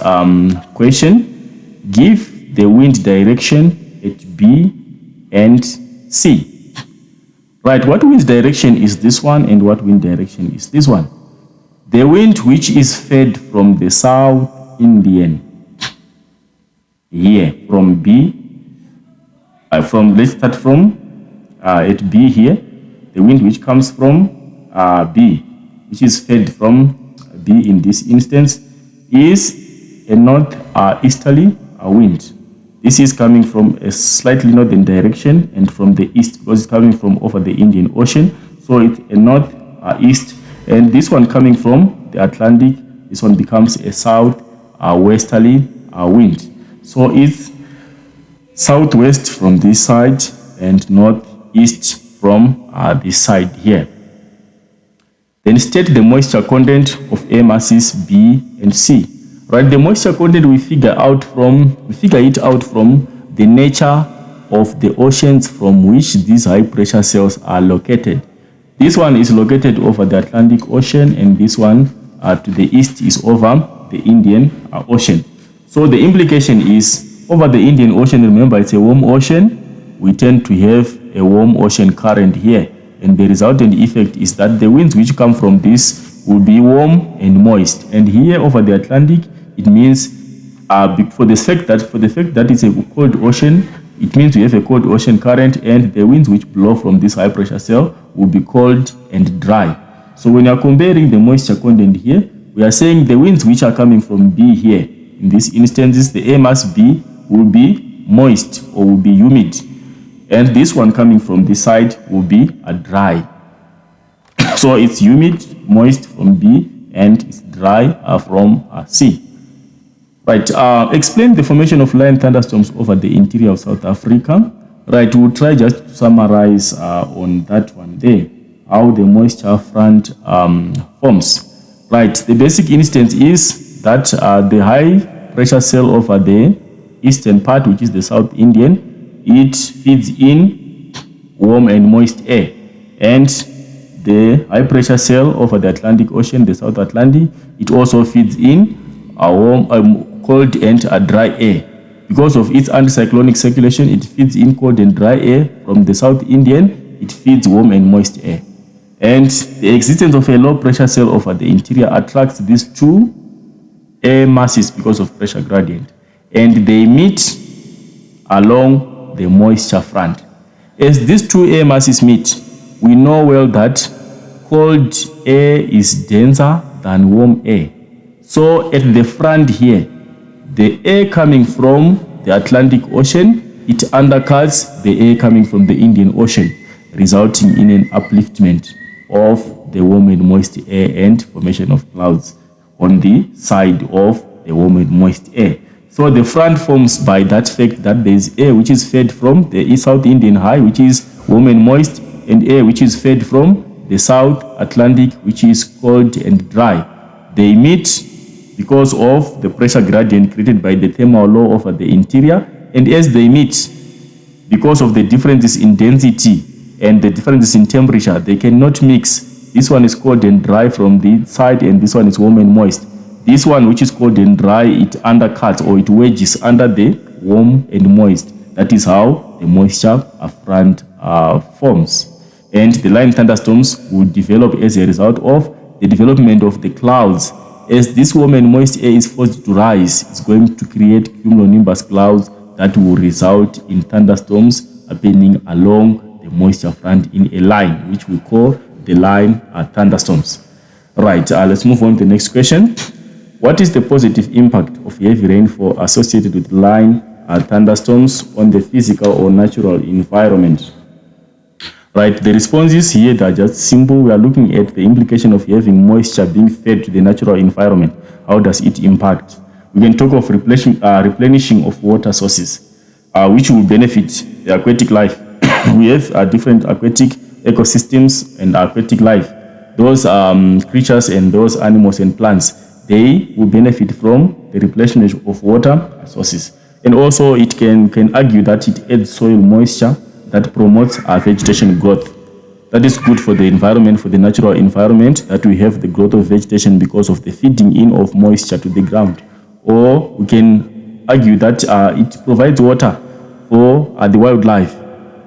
question. Give the wind direction at B and C. Right, what wind direction is this one and what wind direction is this one? The wind which is fed from the South Indian here from B, let's start from at B here. The wind which comes from B, which is fed from B in this instance, is a northeasterly wind. This is coming from a slightly northern direction and from the east because it's coming from over the Indian Ocean. So it's a northeast, and this one coming from the Atlantic, this one becomes a southwesterly wind. So it's southwest from this side and northeast from this side here. Then state the moisture content of air masses B and C. Right, the moisture content we figure it out from the nature of the oceans from which these high pressure cells are located. This one is located over the Atlantic Ocean, and this one to the east is over the Indian Ocean. So the implication is over the Indian Ocean, remember it's a warm ocean, we tend to have a warm ocean current here, and the resultant effect is that the winds which come from this will be warm and moist. And here over the Atlantic, it means for the fact that it's a cold ocean, it means we have a cold ocean current, and the winds which blow from this high pressure cell will be cold and dry. So when you are comparing the moisture content here, We are saying the winds which are coming from B here, in this instance, the air mass B will be moist or will be humid. And this one coming from this side will be a dry. So it's humid, moist from B, and it's dry from C. Right, explain the formation of line thunderstorms over the interior of South Africa. Right, we'll try just to summarize on that one there, how the moisture front forms. Right, the basic instance is that the high pressure cell over the eastern part, which is the South Indian, it feeds in warm and moist air. And the high pressure cell over the Atlantic Ocean, the South Atlantic, it also feeds in a warm, cold and a dry air. Because of its anticyclonic circulation, it feeds in cold and dry air. From the South Indian, it feeds warm and moist air. And the existence of a low pressure cell over the interior attracts these two air masses because of pressure gradient. And they meet along the moisture front. As these two air masses meet, we know well that cold air is denser than warm air. So at the front here, the air coming from the Atlantic Ocean, it undercuts the air coming from the Indian Ocean, resulting in an upliftment of the warm and moist air and formation of clouds on the side of the warm and moist air. So the front forms by that fact that there is air which is fed from the South Indian high, which is warm and moist, and air which is fed from the South Atlantic, which is cold and dry. They meet because of the pressure gradient created by the thermal law over the interior, and as they meet, because of the differences in density and the differences in temperature, they cannot mix. This one is cold and dry from the side, and this one is warm and moist. This one, which is cold and dry, it undercuts or it wedges under the warm and moist. That is how the moisture front forms. And the line thunderstorms will develop as a result of the development of the clouds. As this warm and moist air is forced to rise, it's going to create cumulonimbus clouds that will result in thunderstorms happening along the moisture front in a line, which we call the line thunderstorms. Right, let's move on to the next question. What is the positive impact of heavy rainfall associated with line thunderstorms on the physical or natural environment? Right, the responses here are just simple. We are looking at the implication of having moisture being fed to the natural environment. How does it impact? We can talk of replenishing of water sources, which will benefit the aquatic life. We have different aquatic ecosystems and aquatic life. Those creatures and those animals and plants, they will benefit from the replenishment of water sources. And also it can argue that it adds soil moisture that promotes vegetation growth. That is good for the environment, for the natural environment, that we have the growth of vegetation because of the feeding in of moisture to the ground. Or we can argue that it provides water for the wildlife,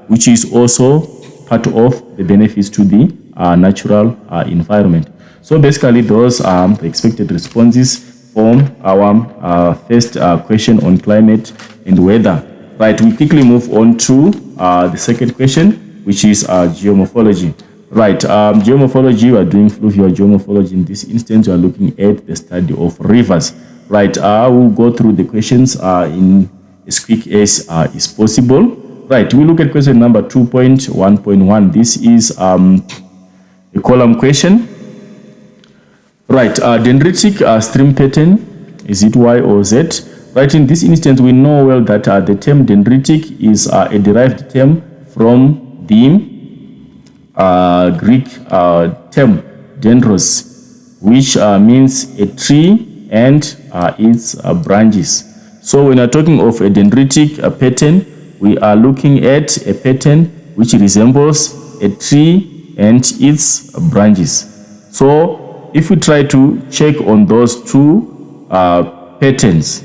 which is also part of the benefits to the natural environment. So basically those are the expected responses from our first question on climate and weather. Right, we quickly move on to the second question, which is geomorphology. Right, geomorphology, we are doing fluvial geomorphology. In this instance, we are looking at the study of rivers. Right, I will go through the questions in as quick as is possible. Right, we look at question number 2.1.1. This is a column question. Right, dendritic stream pattern, is it Y or Z? Right, in this instance, we know well that the term dendritic is a derived term from the Greek term dendros, which means a tree and its branches. So when we are talking of a dendritic pattern, we are looking at a pattern which resembles a tree and its branches. So if we try to check on those two patterns,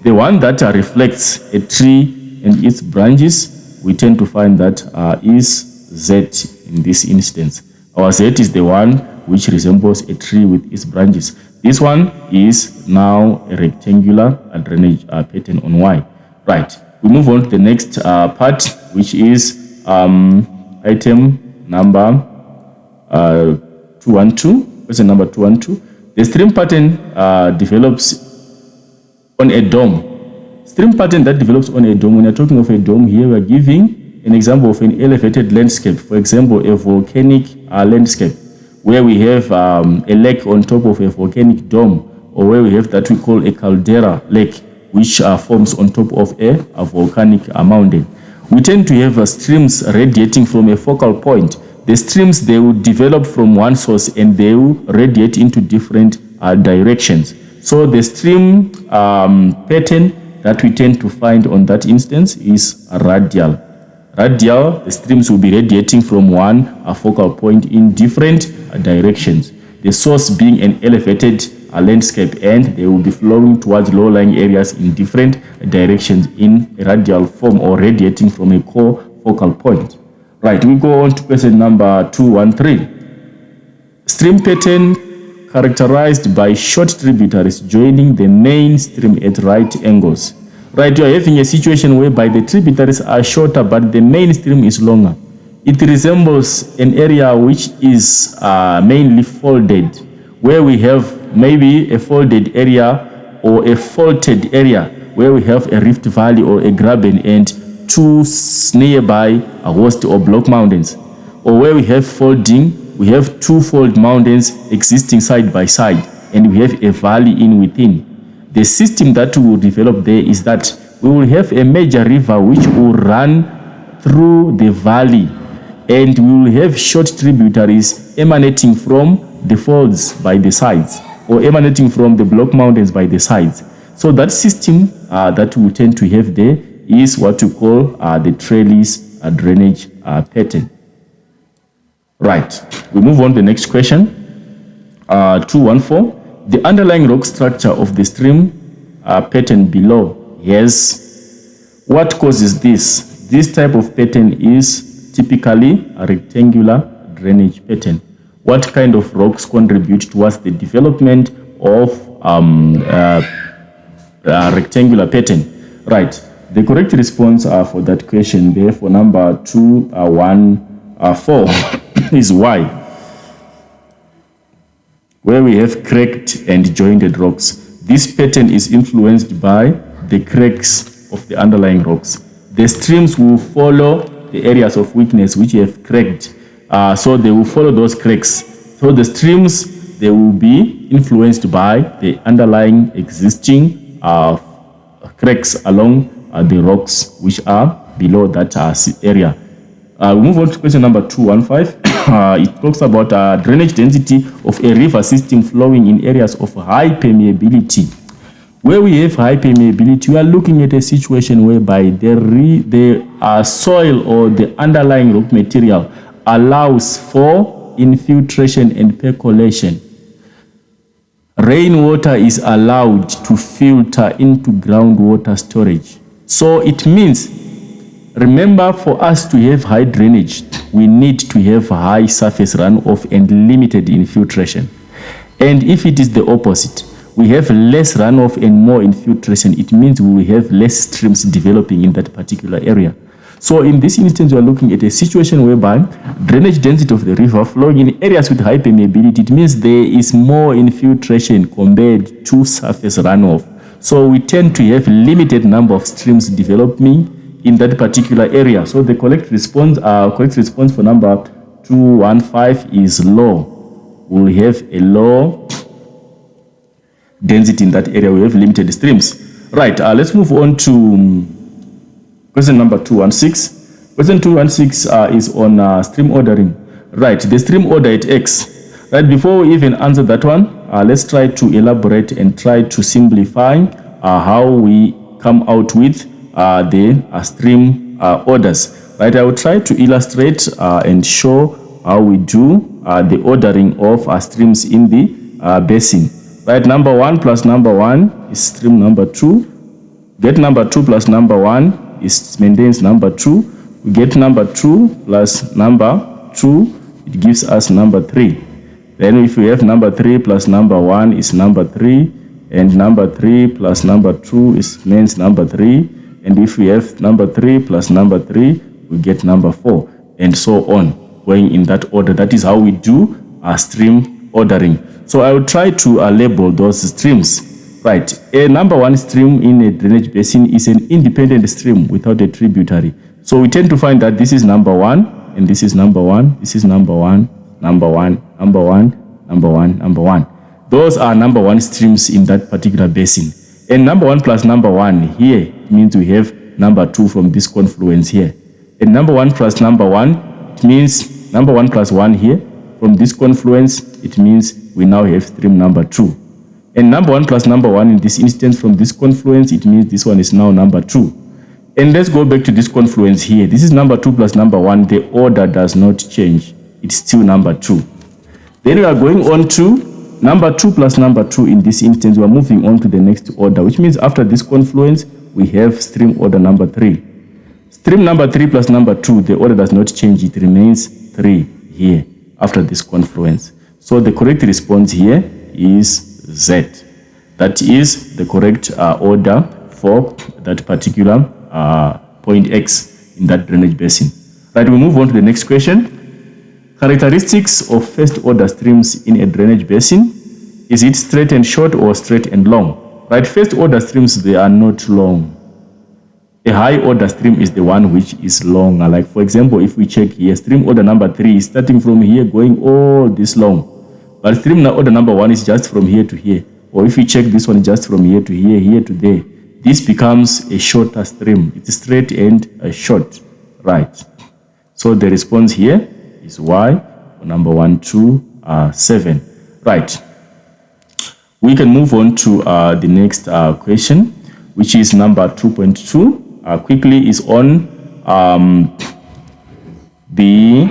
the one that reflects a tree and its branches, we tend to find that is Z in this instance. Our Z is the one which resembles a tree with its branches. This one is now a rectangular drainage pattern on Y. Right, we move on to the next part, which is item number 212, question number 212. The stream pattern develops on a dome. Stream pattern that develops on a dome, when you're talking of a dome here, we are giving an example of an elevated landscape. For example, a volcanic landscape, where we have a lake on top of a volcanic dome, or where we have that we call a caldera lake, which forms on top of a volcanic mountain. We tend to have streams radiating from a focal point. The streams, they will develop from one source and they will radiate into different directions. So the stream pattern that we tend to find on that instance is radial. Radial, the streams will be radiating from one focal point in different directions. The source being an elevated landscape, and they will be flowing towards low-lying areas in different directions in a radial form, or radiating from a core focal point. Right, we go on to question number 213. Stream pattern characterized by short tributaries joining the main stream at right angles. Right, you are having a situation whereby the tributaries are shorter but the main stream is longer. It resembles an area which is mainly folded, where we have maybe a folded area or a faulted area, where we have a rift valley or a graben and two nearby host or block mountains, or where we have folding, we have two fold mountains existing side by side, and we have a valley in within. The system that we will develop there is that we will have a major river which will run through the valley, and we will have short tributaries emanating from the folds by the sides, or emanating from the block mountains by the sides. So that system that we tend to have there is what we call the trellis drainage pattern. Right, we move on to the next question. 214. The underlying rock structure of the stream pattern below has, what causes this? This type of pattern is typically a rectangular drainage pattern. What kind of rocks contribute towards the development of rectangular pattern? Right, the correct response for that question there for number 214 is Y, where we have cracked and jointed rocks. This pattern is influenced by the cracks of the underlying rocks. The streams will follow the areas of weakness which have cracked. So they will follow those cracks. So the streams, they will be influenced by the underlying existing cracks along the rocks which are below that area. We move on to question number 215. It talks about drainage density of a river system flowing in areas of high permeability. Where we have high permeability, we are looking at a situation whereby the soil or the underlying rock material allows for infiltration and percolation. Rainwater is allowed to filter into groundwater storage. So it means, remember, for us to have high drainage, we need to have high surface runoff and limited infiltration. And if it is the opposite, we have less runoff and more infiltration, it means we will have less streams developing in that particular area. So in this instance, we are looking at a situation whereby drainage density of the river flowing in areas with high permeability, it means there is more infiltration compared to surface runoff. So we tend to have limited number of streams developing in that particular area. So the correct response for number 215 is low. We'll have a low density in that area. We have limited streams. Right, let's move on to question number 216. Question 216 is on stream ordering. Right, the stream order at X. Right, before we even answer that one, let's try to elaborate and try to simplify how we come out with the stream orders. Right, I will try to illustrate and show how we do the ordering of streams in the basin. Right, number 1 plus number 1 is stream number 2. Get number 2 plus number 1 is maintains number 2. We get number 2 plus number 2, it gives us number 3. Then if we have number 3 plus number 1 is number 3, and number 3 plus number 2 is means number 3, and if we have number 3 plus number 3, we get number 4, and so on, going in that order. That is how we do our stream ordering. So I will try to label those streams. Right, a number one stream in a drainage basin is an independent stream without a tributary. So we tend to find that this is number one, and this is number one, this is number one, number one, number one, number one, number one. Those are number one streams in that particular basin. And number one plus number one here means we have number two from this confluence here. And number one plus number one, it means number one plus one here. From this confluence, it means we now have stream number two. And number one plus number one in this instance from this confluence, it means this one is now number two. And let's go back to this confluence here. This is number two plus number one. The order does not change. It's still number two. Then we are going on to number two plus number two in this instance. We are moving on to the next order, which means after this confluence, we have stream order number three. Stream number three plus number two, the order does not change. It remains three here after this confluence. So the correct response here is Z. That is the correct order for that particular point X in that drainage basin. Right, we move on to the next question. Characteristics of first order streams in a drainage basin. Is it straight and short or straight and long? Right, first order streams, they are not long. A high order stream is the one which is longer. Like for example, if we check here, stream order number 3 is starting from here going all this long. But stream order number 1 is just from here to here. Or if you check this one just from here to here, here to there, this becomes a shorter stream. It's straight and short, right? So the response here is Y, for number 1, 2, 7, right? We can move on to the next question, which is number 2.2. Quickly is on the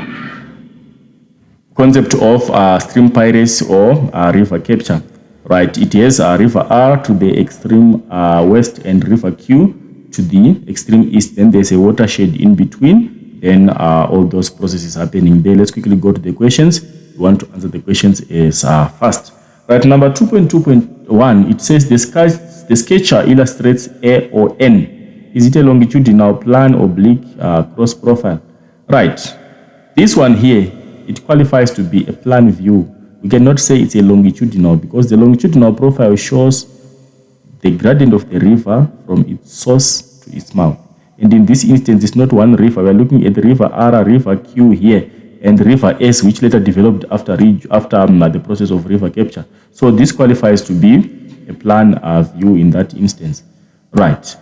concept of stream piracy or river capture, right? It has river R to the extreme west and river Q to the extreme east. Then there's a watershed in between. Then all those processes happening there. Let's quickly go to the questions. We want to answer the questions as fast. Right, number 2.2.1, it says the sketcher illustrates A or N. Is it a longitudinal, plan, oblique, cross profile? Right, this one here, it qualifies to be a plan view. We cannot say it's a longitudinal because the longitudinal profile shows the gradient of the river from its source to its mouth. And in this instance, it's not one river. We're looking at the river R, river Q here, and river S, which later developed after the process of river capture. So this qualifies to be a plan view in that instance. Right.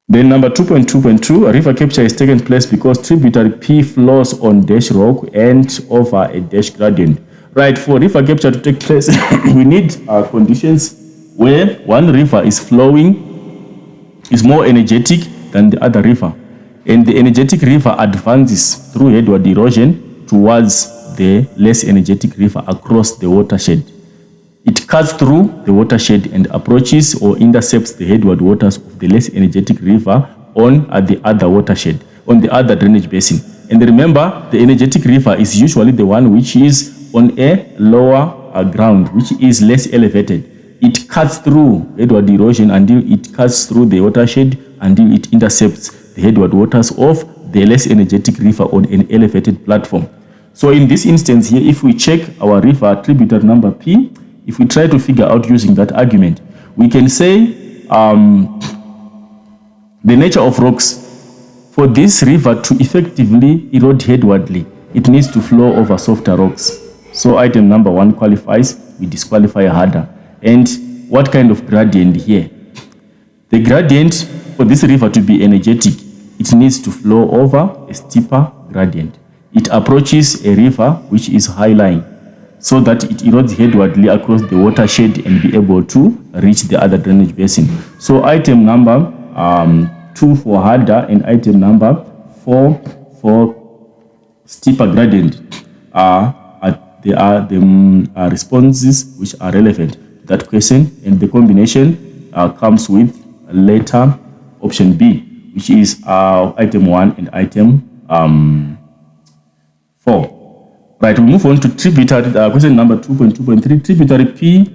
Then number 2.2.2, a river capture is taken place because tributary P flows on dash rock and over a dash gradient. Right, for river capture to take place, we need conditions where one river is flowing, is more energetic than the other river. And the energetic river advances through headward erosion towards the less energetic river across the watershed. It cuts through the watershed and approaches or intercepts the headward waters of the less energetic river on the other watershed, on the other drainage basin. And remember, the energetic river is usually the one which is on a lower ground, which is less elevated. It cuts through headward erosion until it cuts through the watershed until it intercepts the headward waters of the less energetic river on an elevated platform. So in this instance here, if we check our river tributary number P, if we try to figure out using that argument, we can say the nature of rocks. For this river to effectively erode headwardly, it needs to flow over softer rocks. So item number 1 qualifies, we disqualify harder. And what kind of gradient here? The gradient for this river to be energetic, it needs to flow over a steeper gradient. It approaches a river which is high-lying so that it erodes headwardly across the watershed and be able to reach the other drainage basin. So item number 2 for harder and item number 4 for steeper gradient are the responses which are relevant to that question, and the combination comes with letter option B, which is item 1 and item 4. Right, we move on to tributary, question number 2.2.3. Tributary P,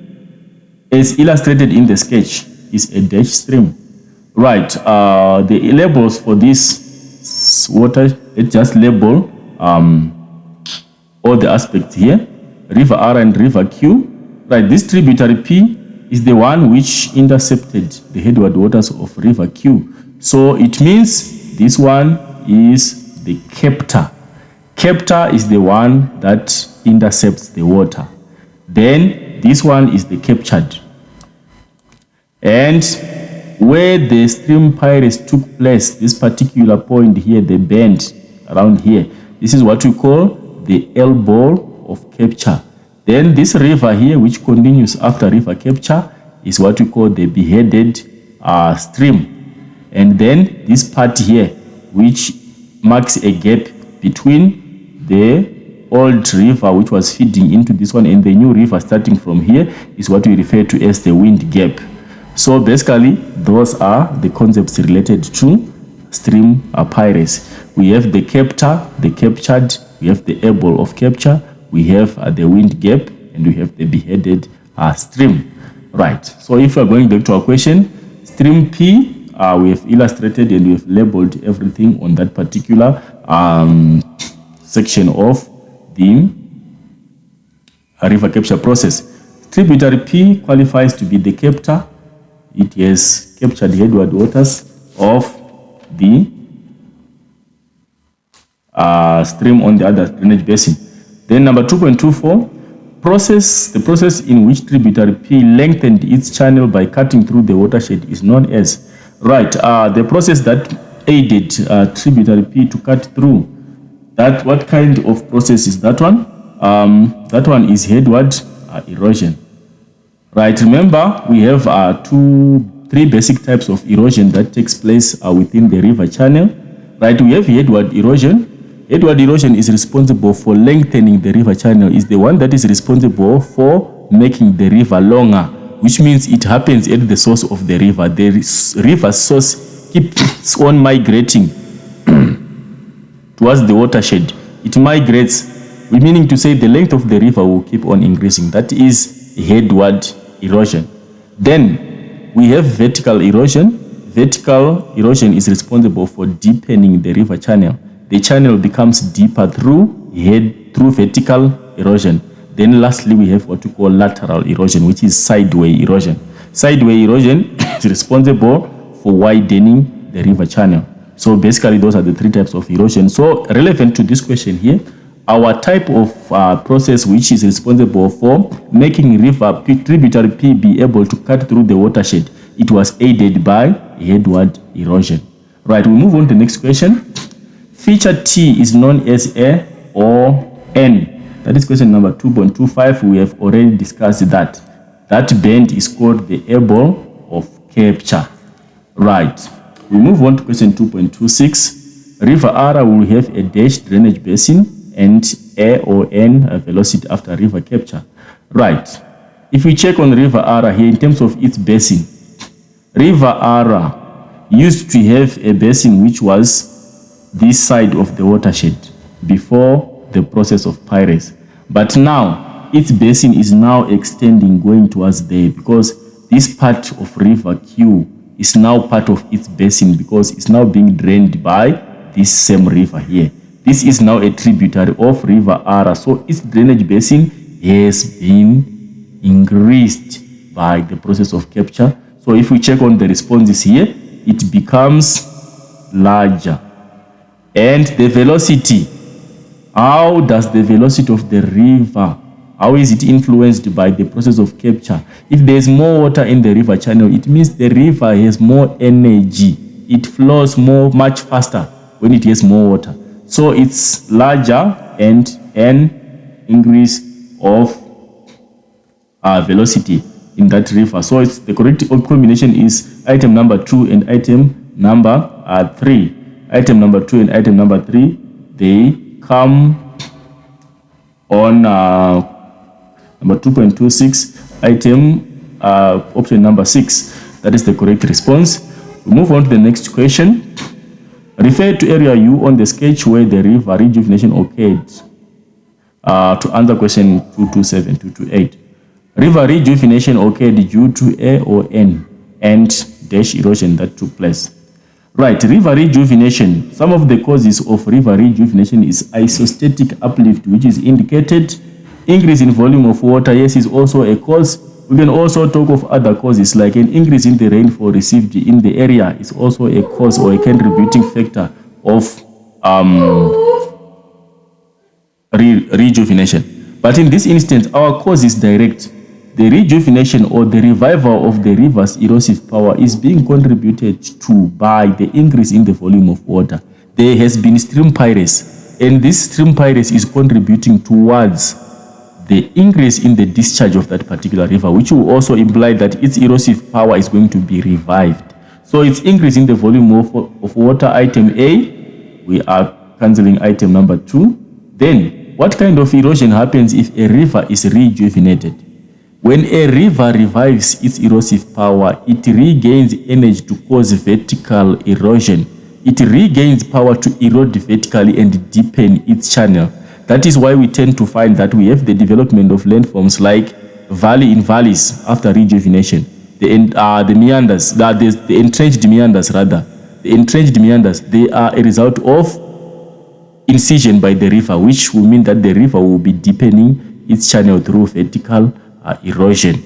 as illustrated in the sketch, is a dash stream. Right, the labels for this water, let's just label all the aspects here. river R and river Q. Right, this tributary P is the one which intercepted the headward waters of river Q. So it means this one is the captor. Captor is the one that intercepts the water. Then this one is the captured. And where the stream pirates took place, this particular point here, the bend around here, this is what we call the elbow of capture. Then this river here, which continues after river capture, is what we call the beheaded stream. And then this part here, which marks a gap between the old river which was feeding into this one and the new river starting from here, is what we refer to as the wind gap. So basically, those are the concepts related to stream piracy. We have the captor, the captured, we have the elbow of capture, we have the wind gap, and we have the beheaded stream. Right. So if we are going back to our question, stream P, we have illustrated and we have labeled everything on that particular section of the river capture process. Tributary P qualifies to be the captor. It has captured headward waters of the stream on the other drainage basin. Then number 2.24, the process in which tributary P lengthened its channel by cutting through the watershed is known as. Right, the process that aided tributary P to cut through, that what kind of process is that one? That one is headward erosion. Right, remember we have three basic types of erosion that takes place within the river channel. Right, we have headward erosion. Headward erosion is responsible for lengthening the river channel, is the one that is responsible for making the river longer, which means it happens at the source of the river. The river source keeps on migrating towards the watershed. It migrates, meaning to say the length of the river will keep on increasing. That is headward erosion. Then we have vertical erosion. Vertical erosion is responsible for deepening the river channel. The channel becomes deeper through vertical erosion. Then lastly, we have what we call lateral erosion, which is sideway erosion. Sideway erosion is responsible for widening the river channel. So basically, those are the three types of erosion. So relevant to this question here, our type of process which is responsible for making river tributary P be able to cut through the watershed, it was aided by headward erosion. Right, we move on to the next question. Feature T is known as A or N. That is question number 2.25. We have already discussed that. That bend is called the elbow of capture. Right. We move on to question 2.26. River R will have a dash drainage basin and A or N velocity after river capture. Right. If we check on river R here in terms of its basin, river R used to have a basin which was this side of the watershed before the process of piracy. But now its basin is now extending going towards there, because this part of river Q is now part of its basin because it's now being drained by this same river here. This is now a tributary of river R. So its drainage basin has been increased by the process of capture. So if we check on the responses here, it becomes larger. And the velocity, how does the velocity of the river, how is it influenced by the process of capture? If there's more water in the river channel, it means the river has more energy. It flows much faster when it has more water. So it's larger and an increase of velocity in that river. So it's the correct combination is item number 2 and item number 3. Item number 2 and item number 3, they come on number 2.26, item option number 6. That is the correct response. We move on to the next question. Refer to area U on the sketch where the river rejuvenation occurred. To answer question 227, 228. River rejuvenation occurred due to A or N and dash erosion that took place. Right, river rejuvenation. Some of the causes of river rejuvenation is isostatic uplift, which is indicated Increase in volume of water, yes, is also a cause. We can also talk of other causes, like an increase in the rainfall received in the area is also a cause or a contributing factor of rejuvenation. But in this instance, our cause is direct. The rejuvenation or the revival of the river's erosive power is being contributed to by the increase in the volume of water. There has been stream piracy, and this stream piracy is contributing towards the increase in the discharge of that particular river, which will also imply that its erosive power is going to be revived. So it's increase in the volume of water, item A. We are cancelling item number 2. Then, what kind of erosion happens if a river is rejuvenated? When a river revives its erosive power, it regains energy to cause vertical erosion. It regains power to erode vertically and deepen its channel. That is why we tend to find that we have the development of landforms like valley in valleys after rejuvenation. The meanders, the entrenched meanders rather. The entrenched meanders, they are a result of incision by the river, which will mean that the river will be deepening its channel through vertical erosion.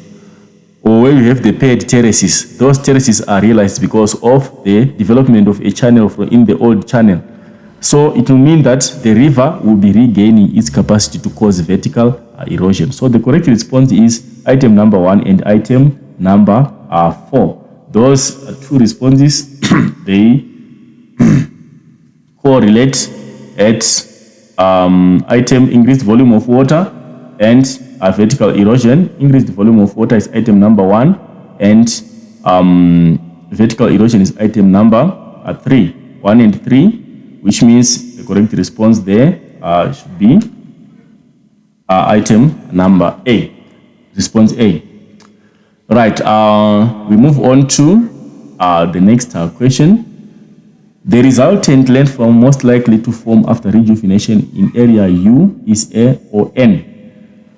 Or where we have the paired terraces, those terraces are realized because of the development of a channel in the old channel. So it will mean that the river will be regaining its capacity to cause vertical erosion. So the correct response is item number 1 and item number 4. Those two responses, they correlate at item increased volume of water and vertical erosion. Increased volume of water is item number 1 and vertical erosion is item number 3. 1 and 3, which means the correct response there should be item number A, response A. Right, we move on to the next question. The resultant landform most likely to form after rejuvenation in area U is A or N.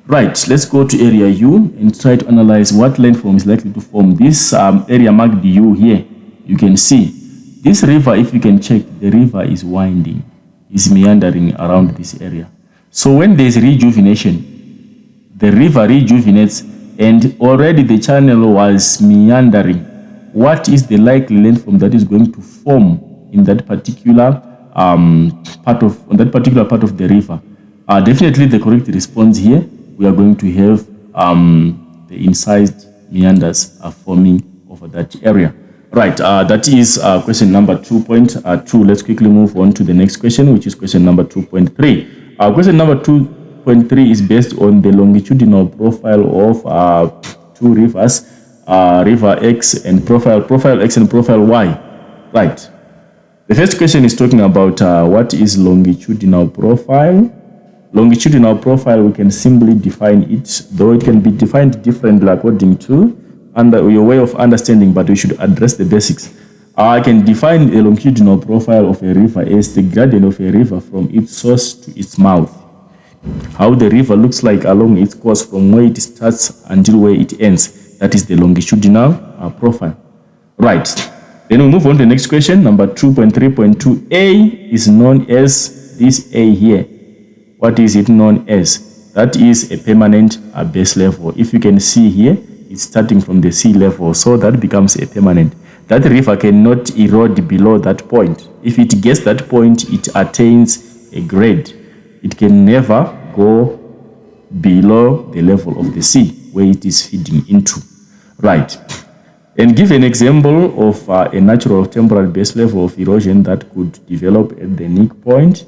Right, let's go to area U and try to analyze what landform is likely to form. This area marked U here, you can see this river, if you can check, the river is winding, is meandering around this area. So when there is rejuvenation, the river rejuvenates and already the channel was meandering. What is the likely landform that is going to form in that particular part of the river? Definitely the correct response here, we are going to have the incised meanders are forming over that area. Right, that is question number 2.2. Let's quickly move on to the next question, which is question number 2.3. Question number 2.3 is based on the longitudinal profile of two rivers, river X and profile X and profile Y. Right. The first question is talking about what is longitudinal profile. Longitudinal profile, we can simply define it, though it can be defined differently according to your way of understanding, but we should address the basics. I can define a longitudinal profile of a river as the gradient of a river from its source to its mouth. How the river looks like along its course from where it starts until where it ends. That is the longitudinal profile. Right. Then we move on to the next question. Number 2.3.2. A is known as this A here. What is it known as? That is a permanent base level. If you can see here, it's starting from the sea level, so that becomes a permanent. That river cannot erode below that point. If it gets that point, it attains a grade. It can never go below the level of the sea where it is feeding into. Right. And give an example of a natural temporal base level of erosion that could develop at the neck point.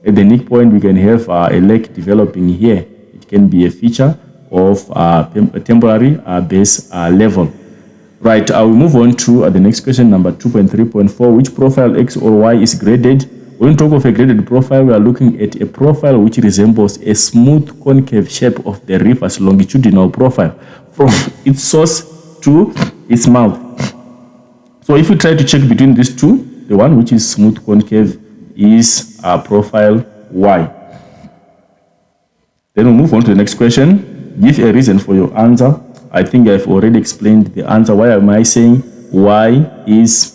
At the neck point, we can have a lake developing here. It can be a feature of a temporary base level. Right, I will move on to the next question, number 2.3.4. Which profile X or Y is graded? When we talk of a graded profile, we are looking at a profile which resembles a smooth concave shape of the river's longitudinal profile from its source to its mouth. So if we try to check between these two, the one which is smooth concave is profile Y. Then we'll move on to the next question. Give a reason for your answer. I think I've already explained the answer. Why am I saying Y is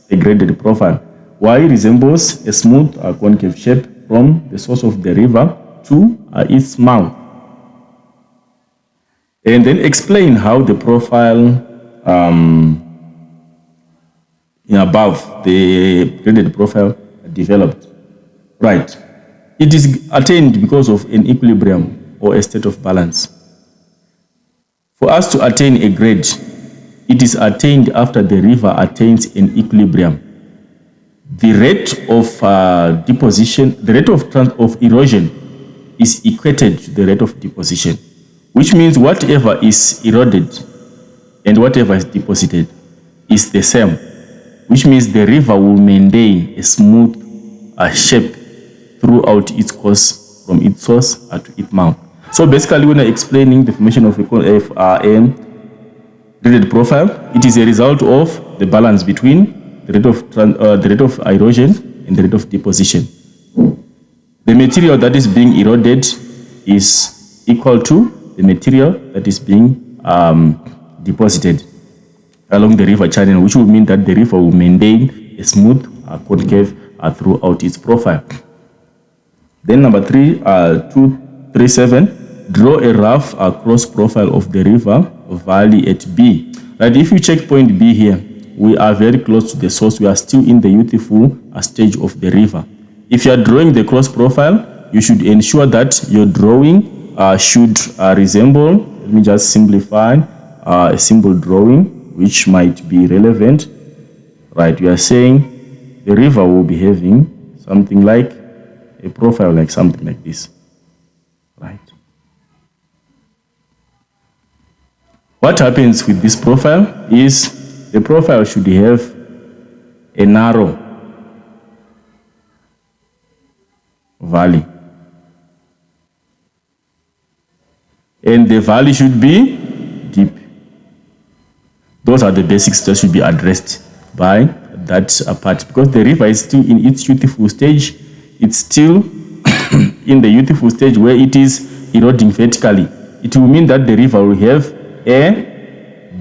a graded profile? Y resembles a smooth concave shape from the source of the river to its mouth. And then explain how the profile above the graded profile developed. Right. It is attained because of an equilibrium or a state of balance. For us to attain a grade, it is attained after the river attains an equilibrium. The rate of deposition, the rate of erosion is equated to the rate of deposition, which means whatever is eroded and whatever is deposited is the same, which means the river will maintain a smooth shape throughout its course from its source to its mouth. So basically, when I'm explaining the formation of a graded profile, it is a result of the balance between the rate of erosion and the rate of deposition. The material that is being eroded is equal to the material that is being deposited along the river channel, which will mean that the river will maintain a smooth concave throughout its profile. Then number 237, draw a rough cross profile of the river valley at B. Right, if you check point B here, we are very close to the source. We are still in the youthful stage of the river. If you are drawing the cross profile, you should ensure that your drawing should resemble, let me just simplify, a simple drawing which might be relevant. Right, we are saying the river will be having something like a profile like something like this. Right. What happens with this profile is the profile should have a narrow valley, and the valley should be deep. Those are the basics that should be addressed by that part, because the river is still in its youthful stage. It's still in the youthful stage where it is eroding vertically. It will mean that the river will have a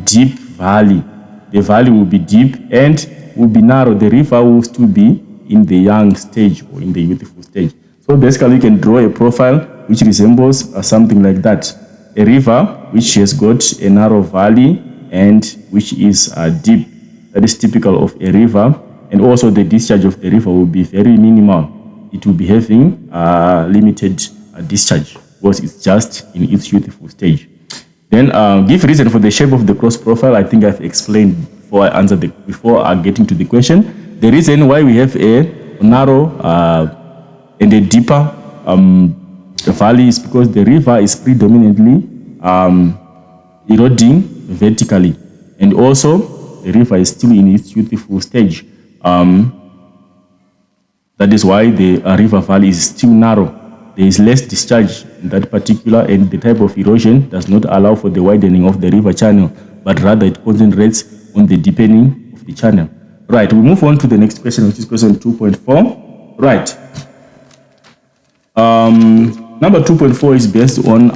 deep valley. The valley will be deep and will be narrow. The river will still be in the young stage or in the youthful stage. So basically, you can draw a profile which resembles something like that. A river which has got a narrow valley and which is deep. That is typical of a river. And also the discharge of the river will be very minimal. It will be having limited discharge because it's just in its youthful stage. Then give reason for the shape of the cross profile. I think I've explained before I answered before getting to the question. The reason why we have a narrow and a deeper valley is because the river is predominantly eroding vertically, and also the river is still in its youthful stage. That is why the river valley is still narrow. There is less discharge in that particular, and the type of erosion does not allow for the widening of the river channel, but rather it concentrates on the deepening of the channel. Right, we move on to the next question, which is question 2.4. Right. Number 2.4 is based on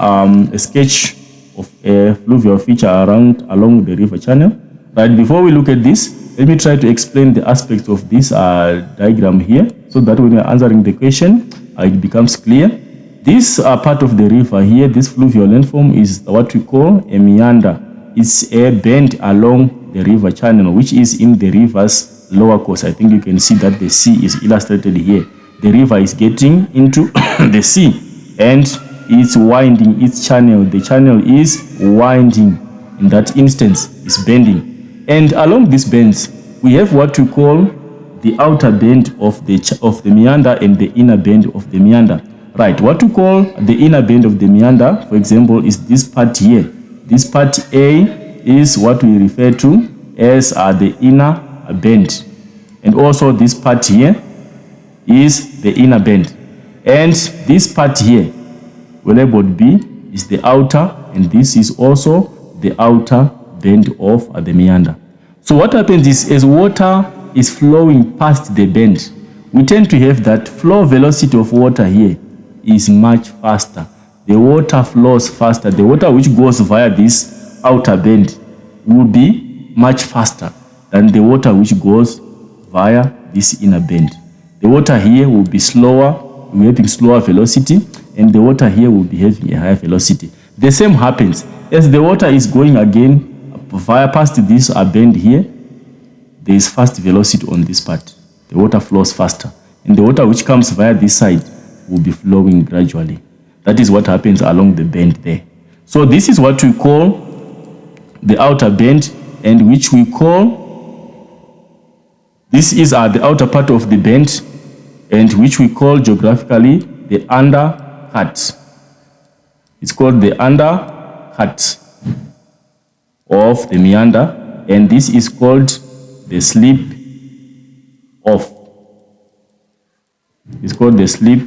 a sketch of a fluvial feature along the river channel. Right, before we look at this, let me try to explain the aspects of this diagram here, so that when you're answering the question, it becomes clear. This part of the river here, this fluvial landform, is what we call a meander. It's a bend along the river channel, which is in the river's lower course. I think you can see that the sea is illustrated here. The river is getting into the sea and it's winding its channel. The channel is winding. In that instance, it's bending. And along these bends, we have what we call the outer bend of the meander and the inner bend of the meander. Right, what we call the inner bend of the meander, for example, is this part here. This part A is what we refer to as the inner bend. And also this part here is the inner bend. And this part here, we labeled B, is the outer, and this is also the outer bend of the meander. So what happens is, as water is flowing past the bend, we tend to have that flow velocity of water here is much faster. The water flows faster. The water which goes via this outer bend will be much faster than the water which goes via this inner bend. The water here will be slower, we're having slower velocity, and the water here will be having a higher velocity. The same happens as the water is going again via past this bend here. There is fast velocity on this part. The water flows faster, and the water which comes via this side will be flowing gradually. That is what happens along the bend there. So this is what we call the outer bend, and which we call, this is the outer part of the bend, and which we call geographically the undercut. It's called the undercut of the meander, and this is called the slip off. It's called the slip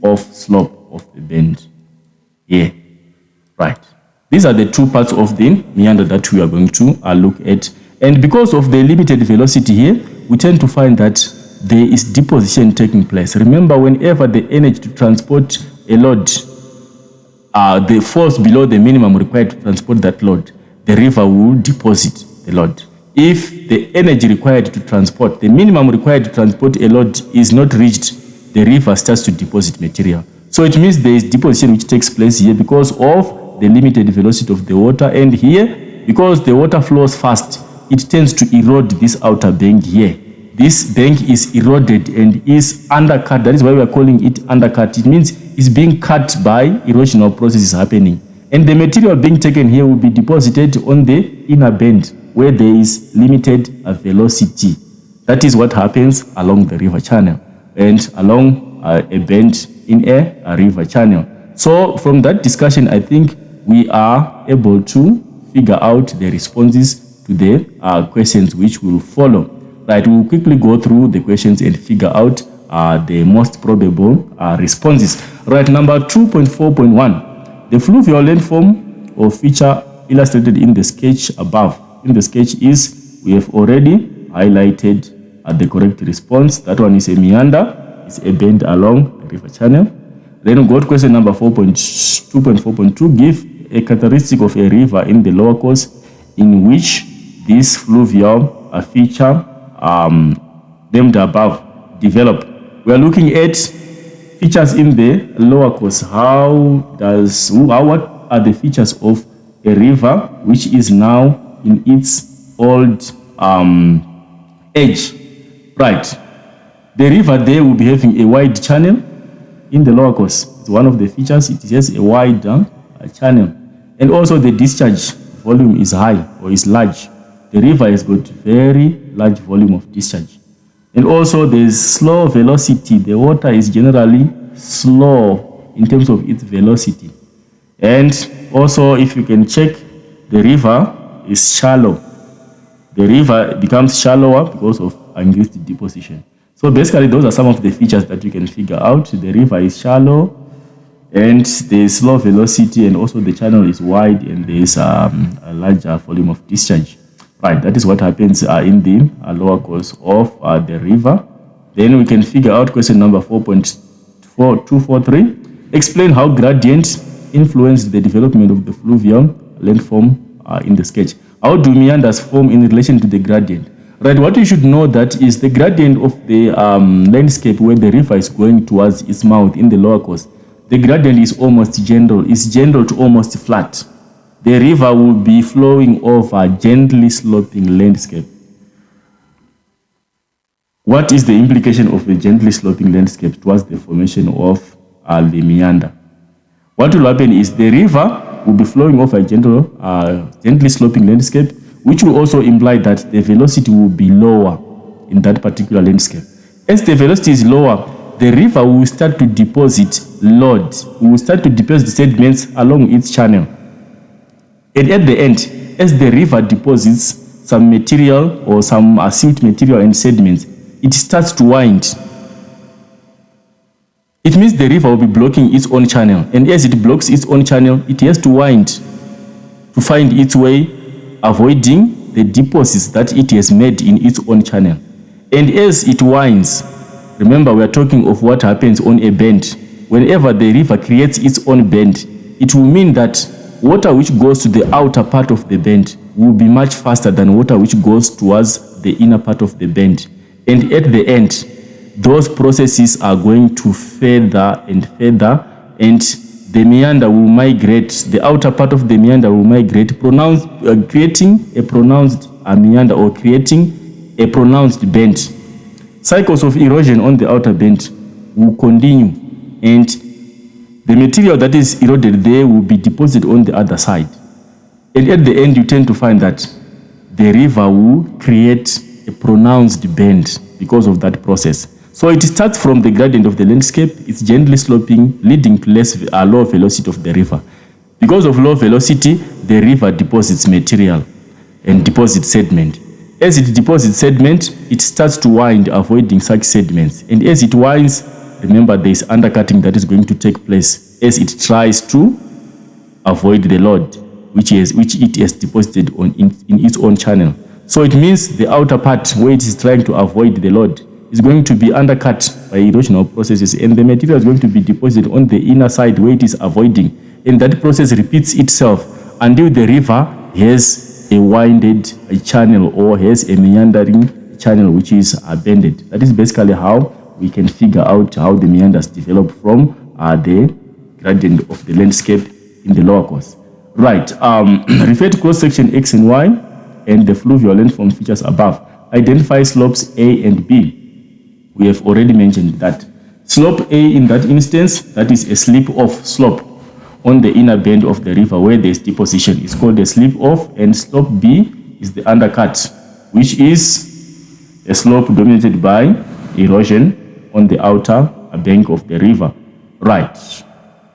off slope of the bend. Yeah, right. These are the two parts of the meander that we are going to look at. And because of the limited velocity here, we tend to find that there is deposition taking place. Remember, whenever the energy to transport a load the force below the minimum required to transport that load, the river will deposit the load. If the energy required to transport, the minimum required to transport a load is not reached, the river starts to deposit material. So it means there is deposition which takes place here because of the limited velocity of the water, and here, because the water flows fast, it tends to erode this outer bank here. This bank is eroded and is undercut. That is why we are calling it undercut. It means it's being cut by erosional processes happening. And the material being taken here will be deposited on the inner bend where there is limited velocity. That is what happens along the river channel and along a bend in a river channel. So from that discussion, I think we are able to figure out the responses to the questions which will follow. Right, we'll quickly go through the questions and figure out the most probable responses. Right, number 2.4.1. The fluvial landform or feature illustrated in the sketch above. In the sketch is, we have already highlighted the correct response. That one is a meander. It's a bend along the river channel. Then we go to question number 2.4.2. Give a characteristic of a river in the lower course in which this fluvial feature named above develop. We are looking at features in the lower course. What are the features of a river which is now in its old age? Right. The river there will be having a wide channel in the lower course. It's one of the features. It has a wide channel, and also the discharge volume is high or is large. The river has got very large volume of discharge. And also there is slow velocity. The water is generally slow in terms of its velocity. And also, if you can check, the river is shallow. The river becomes shallower because of increased deposition. So basically, those are some of the features that you can figure out. The river is shallow, and there is slow velocity, and also the channel is wide, and there is a larger volume of discharge. Right, that is what happens in the lower course of the river. Then we can figure out question number 4.243. Explain how gradient influenced the development of the fluvial landform in the sketch. How do meanders form in relation to the gradient? Right, what you should know that is the gradient of the landscape where the river is going towards its mouth in the lower course. The gradient is almost general. It's general to almost flat. The river will be flowing over gently sloping landscape. What is the implication of a gently sloping landscape towards the formation of the meander? What will happen is the river will be flowing over a gently sloping landscape, which will also imply that the velocity will be lower in that particular landscape. As the velocity is lower, the river will start to deposit load. It will start to deposit sediments along its channel. And at the end, as the river deposits some material or some silt material and sediments, it starts to wind. It means the river will be blocking its own channel. And as it blocks its own channel, it has to wind to find its way, avoiding the deposits that it has made in its own channel. And as it winds, remember we are talking of what happens on a bend. Whenever the river creates its own bend, it will mean that water which goes to the outer part of the bend will be much faster than water which goes towards the inner part of the bend. And at the end, those processes are going to further and further, and the meander will migrate, the outer part of the meander will migrate, creating a pronounced meander or creating a pronounced bend. Cycles of erosion on the outer bend will continue, and the material that is eroded there will be deposited on the other side. And at the end, you tend to find that the river will create a pronounced bend because of that process. So it starts from the gradient of the landscape, it's gently sloping, leading to low velocity of the river. Because of low velocity, the river deposits material and deposits sediment. As it deposits sediment, it starts to wind, avoiding such sediments. And as it winds, remember there is undercutting that is going to take place as it tries to avoid the load which it has deposited in its own channel. So it means the outer part where it is trying to avoid the load is going to be undercut by erosional processes, and the material is going to be deposited on the inner side where it is avoiding. And that process repeats itself until the river has a winded channel or has a meandering channel which is bended. That is basically how we can figure out how the meanders develop from the gradient of the landscape in the lower course. Right, refer to cross-section X and Y and the fluvial landform features above. Identify slopes A and B. We have already mentioned that. Slope A in that instance, that is a slip-off slope on the inner bend of the river where there is deposition. It's called a slip-off, and slope B is the undercut, which is a slope dominated by erosion on the outer bank of the river. Right.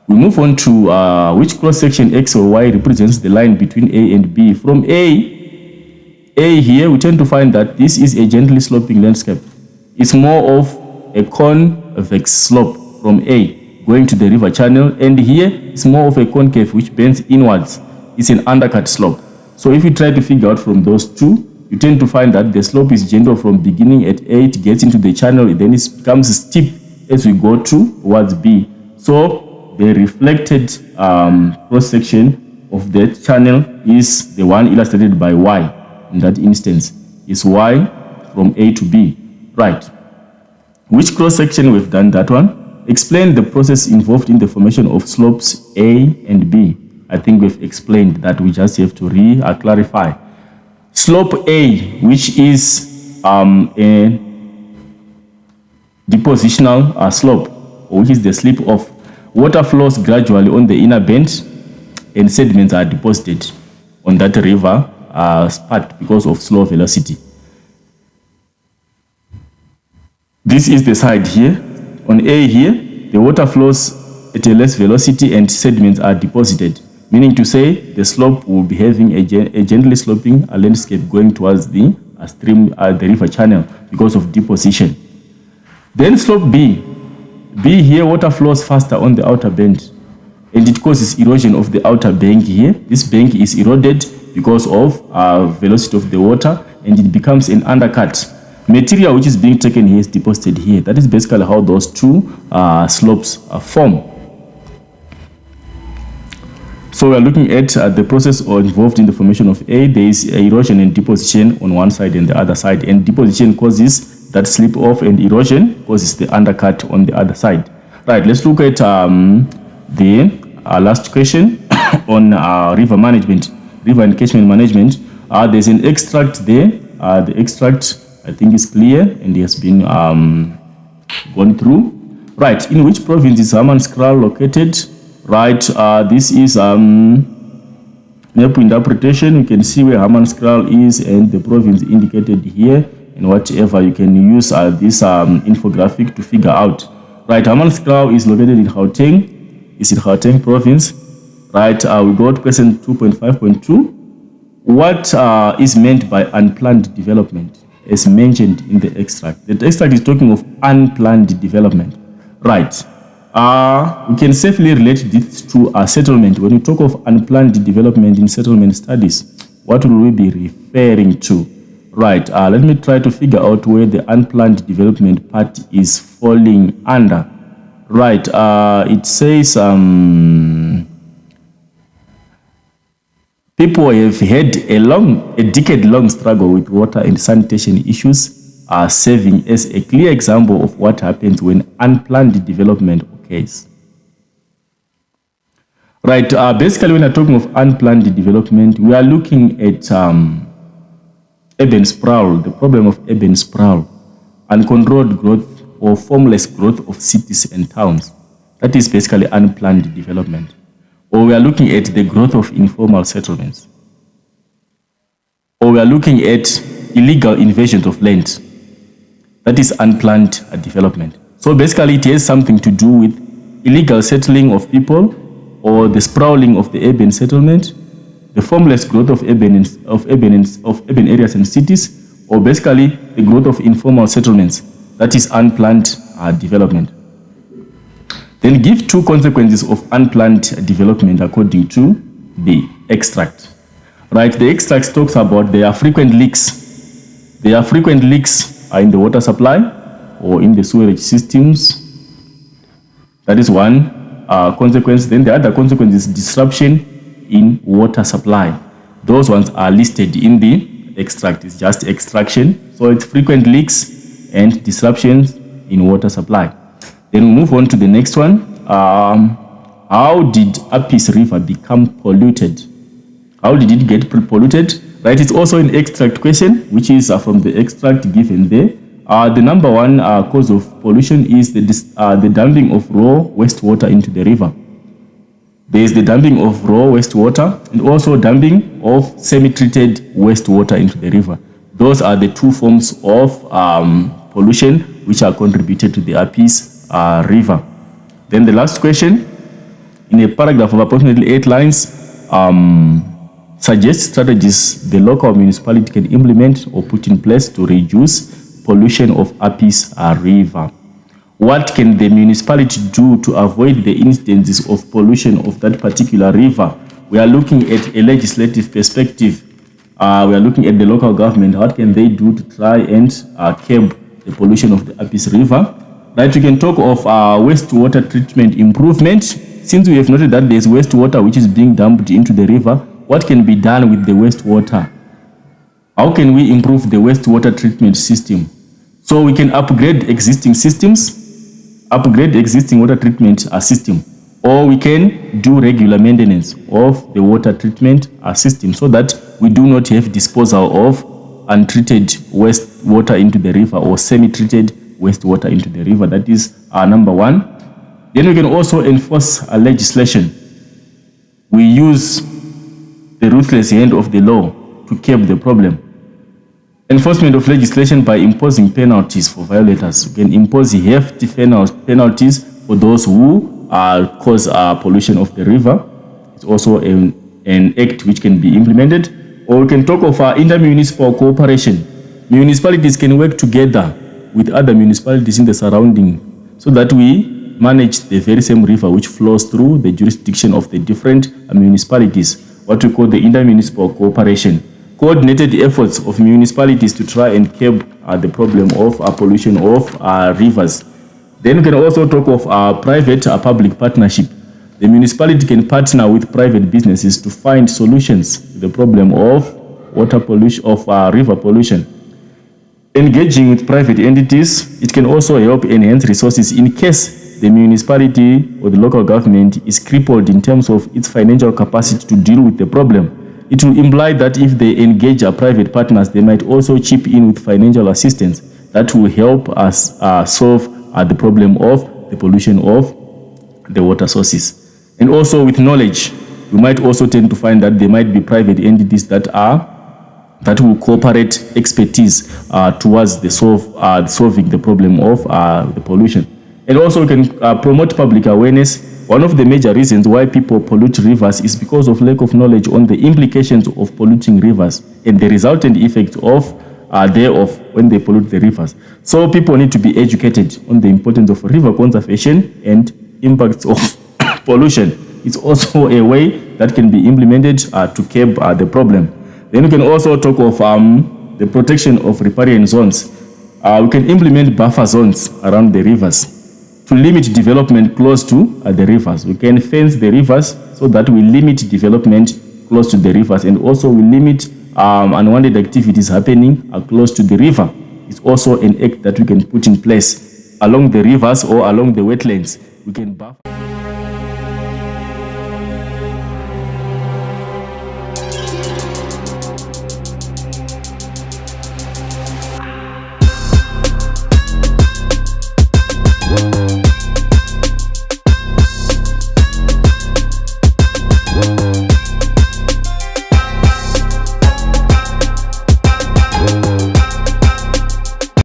We move on to which cross-section X or Y represents the line between A and B. From A here, we tend to find that this is a gently sloping landscape. It's more of a convex slope from A going to the river channel, and here it's more of a concave which bends inwards. It's an undercut slope. So if you try to figure out from those two, you tend to find that the slope is gentle from beginning at A, it gets into the channel, then it becomes steep as we go towards B. So the reflected cross-section of that channel is the one illustrated by Y. In that instance, is Y from A to B. Right. Which cross-section? We've done that one. Explain the process involved in the formation of slopes A and B. I think we've explained that. We just have to clarify. Slope A, which is a depositional slope, which is the slip-off. Water flows gradually on the inner bend, and sediments are deposited on that river part because of slow velocity. This is the side here. On A here, the water flows at a less velocity and sediments are deposited, meaning to say the slope will be having a gently sloping landscape going towards the stream, the river channel because of deposition. Then slope B. B here, water flows faster on the outer bend, and it causes erosion of the outer bank here. This bank is eroded because of velocity of the water, and it becomes an undercut. Material which is being taken here is deposited here. That is basically how those two slopes form. So we are looking at the process involved in the formation of A. There is erosion and deposition on one side and the other side, and deposition causes that slip off, and erosion causes the undercut on the other side. Right, let's look at the last question on river management, river and catchment management. There's an extract there. The extract, I think, is clear and has been gone through. Right, in which province is Hammanskraal located? Right, this is map interpretation. You can see where Hammanskraal is and the province indicated here, and whatever you can use this infographic to figure out. Right, Hammanskraal is located in Gauteng. It's in Gauteng province. Right, we got question 2.5.2. What is meant by unplanned development as mentioned in the extract? The extract is talking of unplanned development. Right. We can safely relate this to a settlement. When we talk of unplanned development in settlement studies, what will we be referring to? Right. Let me try to figure out where the unplanned development part is falling under. Right. It says people have had a decade-long struggle with water and sanitation issues, serving as a clear example of what happens when unplanned development occurs. Right, basically when we're talking of unplanned development, we are looking at urban sprawl, the problem of urban sprawl, uncontrolled growth or formless growth of cities and towns. That is basically unplanned development. Or we are looking at the growth of informal settlements. Or we are looking at illegal invasions of land. That is unplanned development. So basically it has something to do with illegal settling of people, or the sprawling of the urban settlement, the formless growth of urban areas and cities, or basically the growth of informal settlements. That is unplanned development. Then give two consequences of unplanned development according to the extract. Right, the extract talks about there are frequent leaks. There are frequent leaks in the water supply or in the sewerage systems. That is one consequence. Then the other consequence is disruption in water supply. Those ones are listed in the extract. It's just extraction. So it's frequent leaks and disruptions in water supply. Then we move on to the next one. How did Apis River become polluted? How did it get polluted? Right, it's also an extract question, which is from the extract given there. The number one cause of pollution is the dumping of raw wastewater into the river. There is the dumping of raw wastewater and also dumping of semi-treated wastewater into the river. Those are the two forms of pollution which are contributed to the Apis River. Then the last question, in a paragraph of approximately 8 lines, suggest strategies the local municipality can implement or put in place to reduce pollution of Apis River. What can the municipality do to avoid the instances of pollution of that particular river? We are looking at a legislative perspective. We are looking at the local government. What can they do to try and curb the pollution of the Apis River? Right, we can talk of wastewater treatment improvement. Since we have noted that there is wastewater which is being dumped into the river, what can be done with the wastewater? How can we improve the wastewater treatment system? So we can upgrade existing systems, upgrade the existing water treatment system, or we can do regular maintenance of the water treatment system so that we do not have disposal of untreated wastewater into the river or semi-treated wastewater into the river. That is number one. Then we can also enforce legislation. We use the ruthless hand of the law to curb the problem. Enforcement of legislation by imposing penalties for violators. We can impose hefty penalties for those who cause pollution of the river. It's also an act which can be implemented. Or we can talk of intermunicipal cooperation. Municipalities can work together with other municipalities in the surrounding so that we manage the very same river which flows through the jurisdiction of the different municipalities. What we call the intermunicipal cooperation. Coordinated efforts of municipalities to try and curb the problem of pollution of rivers. Then we can also talk of private-public partnership. The municipality can partner with private businesses to find solutions to the problem of water pollution, of river pollution. Engaging with private entities, it can also help enhance resources in case the municipality or the local government is crippled in terms of its financial capacity to deal with the problem. It will imply that if they engage private partners, they might also chip in with financial assistance that will help us solve the problem of the pollution of the water sources. And also with knowledge, we might also tend to find that there might be private entities that will cooperate expertise towards the solving the problem of the pollution. And also we can promote public awareness. One of the major reasons why people pollute rivers is because of lack of knowledge on the implications of polluting rivers and the resultant effects thereof when they pollute the rivers. So people need to be educated on the importance of river conservation and impacts of pollution. It's also a way that can be implemented to curb the problem. Then we can also talk of the protection of riparian zones. We can implement buffer zones around the rivers to limit development close to the rivers. We can fence the rivers so that we limit development close to the rivers, and also we limit unwanted activities happening close to the river. It's also an act that we can put in place along the rivers or along the wetlands. We can buffer.